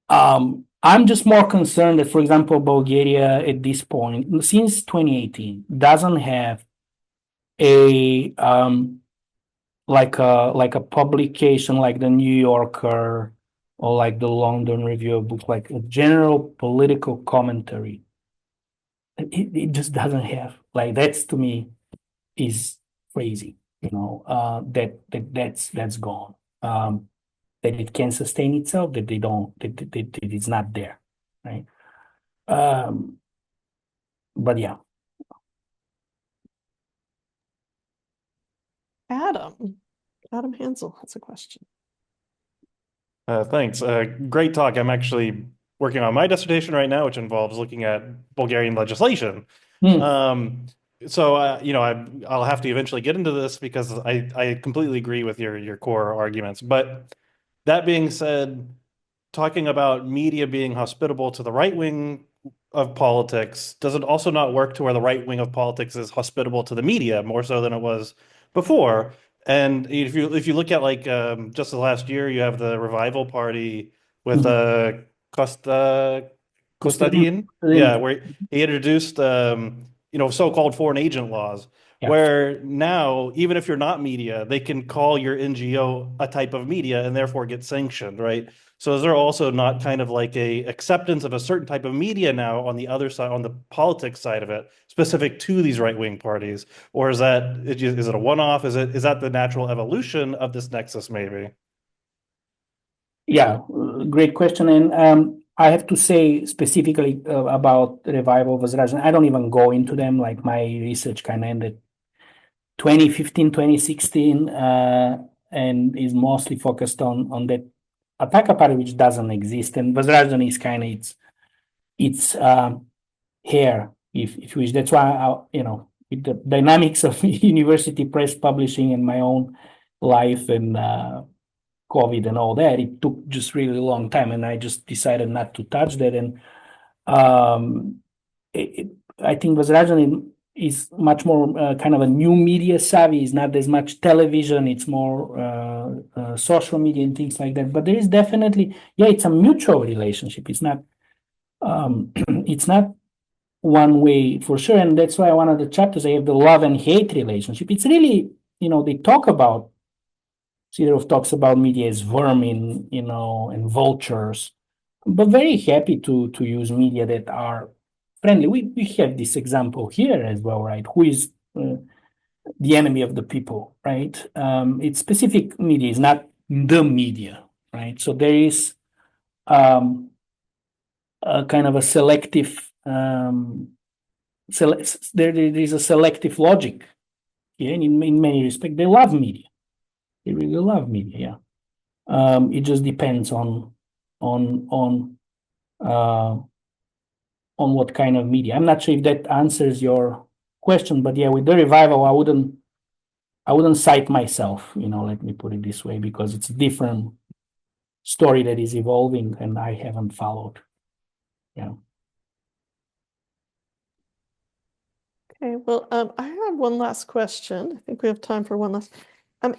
I'm just more concerned that, for example, Bulgaria at this point, since 2018, doesn't have a like a publication like the New Yorker or like the London Review of Books, like a general political commentary. It just doesn't have, like, that's to me is crazy, that's gone. That it can sustain itself, that they don't, that it's not there, right? But yeah. Adam Hansel has a question. Thanks. Great talk. I'm actually working on my dissertation right now, which involves looking at Bulgarian legislation. Hmm. I'll have to eventually get into this because I completely agree with your core arguments. But that being said, talking about media being hospitable to the right wing of politics, does it also not work to where the right wing of politics is hospitable to the media more so than it was before? And if you look at like just the last year, you have the Revival Party with Costa Kostadin, yeah, where he introduced so-called foreign agent laws, Yeah. where now even if you're not media, they can call your NGO a type of media and therefore get sanctioned, right? So is there also not kind of like a acceptance of a certain type of media now on the other side, on the politics side of it, specific to these right-wing parties? Or is it a one-off? Is that the natural evolution of this nexus, maybe? Yeah, great question. And I have to say specifically about Revival Возрождение, I don't even go into them, like my research kind of ended 2015, 2016, and is mostly focused on that Ataka party, which doesn't exist. And Возрождение is kind of its hair, if you wish. That's why, with the dynamics of university press publishing and my own life and COVID and all that, it took just really long time, and I just decided not to touch that. And I think Возрождение is much more kind of a new media savvy. It's not as much television. It's more social media and things like that. But there is definitely, it's a mutual relationship. It's not it's not one way for sure. And that's why one of the chapters I have the love and hate relationship. It's really, they talk about, Sidorov talks about media as vermin, and vultures, but very happy to use media that are friendly. We have this example here as well, right? Who is the enemy of the people, right? It's specific media, is not the media, right? So there is a kind of a selective, there is a selective logic here, and in many respects, they love media. They really love media. Yeah. It just depends on what kind of media. I'm not sure if that answers your question, but yeah, with the Revival, I wouldn't cite myself, let me put it this way, because it's a different story that is evolving and I haven't followed. Yeah. Okay, well, I have one last question. I think we have time for one last.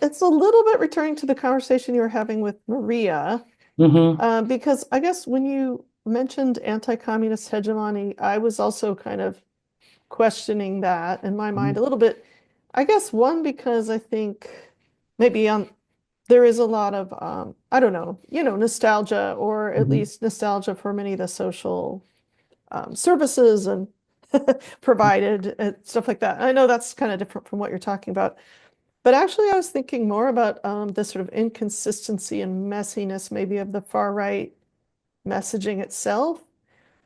It's a little bit returning to the conversation you were having with Maria, because I guess when you mentioned anti-communist hegemony, I was also kind of questioning that in my mind a little bit. I guess one, because I think maybe there is a lot of I don't know, nostalgia, or at least nostalgia for many of the social services and provided and stuff like that. I know that's kind of different from what you're talking about. But actually, I was thinking more about the sort of inconsistency and messiness maybe of the far right messaging itself,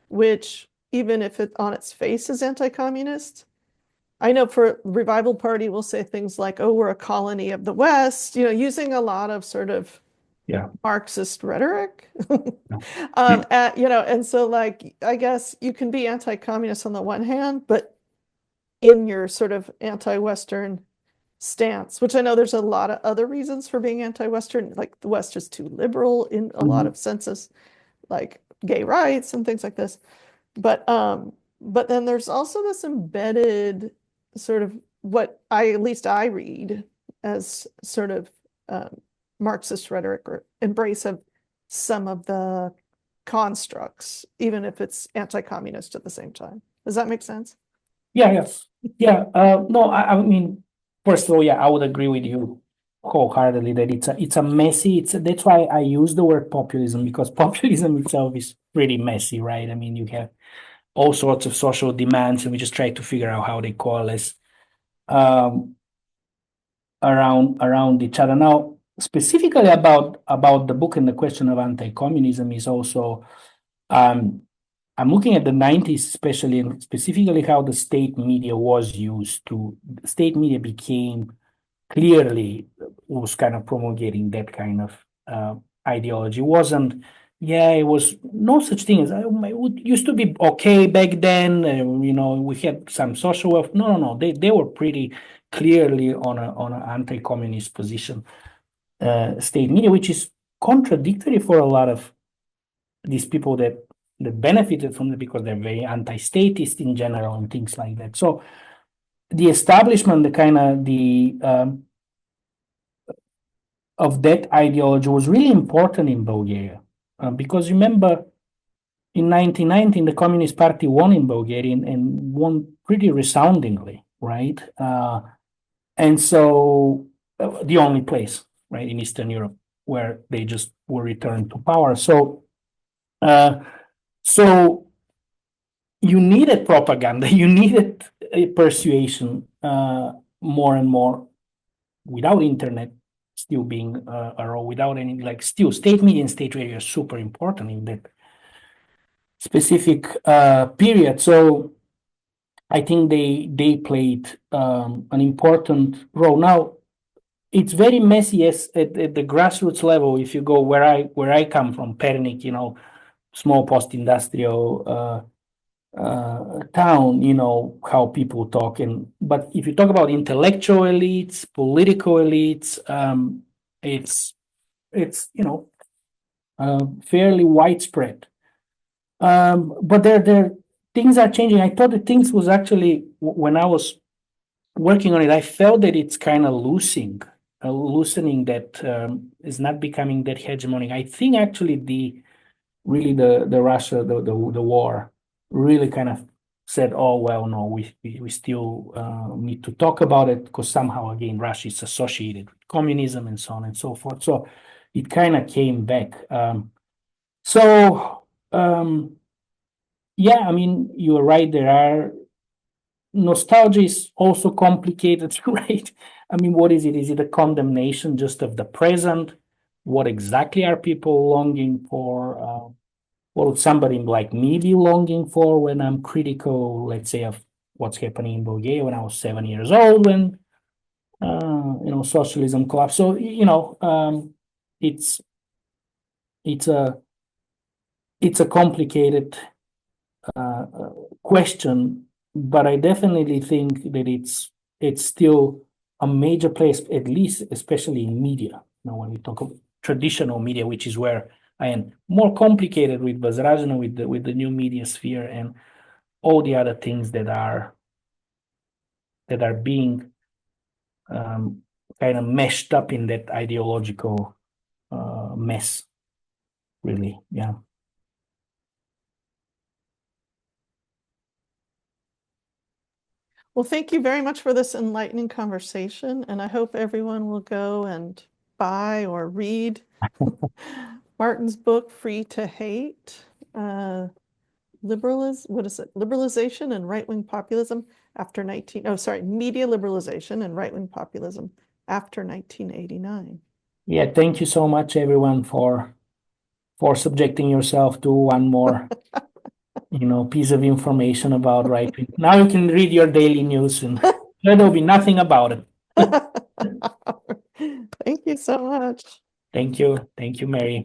which even if it on its face is anti-communist, I know for Revival Party will say things like, "Oh, we're a colony of the West," using a lot of sort of Marxist rhetoric. And so like I guess you can be anti-communist on the one hand, but in your sort of anti-Western stance, which I know there's a lot of other reasons for being anti-Western, like the West is too liberal in a lot of senses, like gay rights and things like this. But then there's also this embedded sort of what at least I read as sort of Marxist rhetoric or embrace of some of the constructs, even if it's anti-communist at the same time. Does that make sense? Yeah, yes. Yeah. No, I mean, first of all, I would agree with you wholeheartedly that it's a messy. That's why I use the word populism, because populism itself is pretty messy, right? I mean, you have all sorts of social demands, and we just try to figure out how they coalesce um, around each other. Now, specifically about the book and the question of anti-communism is also I'm looking at the 90s, especially, and specifically how the state media was used to. State media became clearly was kind of promulgating that kind of ideology. Wasn't, yeah, it was no such thing as it used to be okay back then. We had some social wealth. No. They were pretty clearly on an anti-communist position. State media, which is contradictory for a lot of these people that benefited from it, because they're very anti-statist in general and things like that. So the establishment, the kind of of that ideology was really important in Bulgaria, because remember, in 1919 the Communist Party won in Bulgaria and won pretty resoundingly, right? And so the only place, right, in Eastern Europe where they just were returned to power. So you needed propaganda, you needed persuasion more and more without internet still being a role, without any, like, still state media and state radio are super important in that specific period. So I think they played an important role. Now it's very messy at the grassroots level. If you go where I come from, Pernik, small post-industrial town, how people talk. But if you talk about intellectual elites, political elites, it's fairly widespread. But there things are changing. I thought that things was actually, when I was working on it, I felt that it's kind of loosening, that is not becoming that hegemonic. I think actually the Russia, the war really kind of said, oh, well, no, we still need to talk about it, because somehow, again, Russia is associated with communism and so on and so forth. So it kind of came back. Yeah, I mean, you're right. Nostalgia is also complicated, right? I mean, what is it? Is it a condemnation just of the present? What exactly are people longing for? What would somebody like me be longing for when I'm critical, let's say, of what's happening in Bulgaria when I was 7 years old, when socialism collapsed? So it's a complicated question, but I definitely think that it's still a major place, at least, especially in media. When we talk of traditional media, which is where I am more complicated with Bazrajna, with the new media sphere and all the other things that are being kind of meshed up in that ideological mess, really. Yeah. Well, thank you very much for this enlightening conversation, and I hope everyone will go and buy or read Martin's book, Free to Hate, Liberalization and Right-Wing Populism after Media Liberalization and Right-Wing Populism after 1989. Yeah, thank you so much, everyone, for subjecting yourself to one more piece of information about right wing. Now you can read your daily news and there'll be nothing about it. Thank you so much. Thank you, Mary.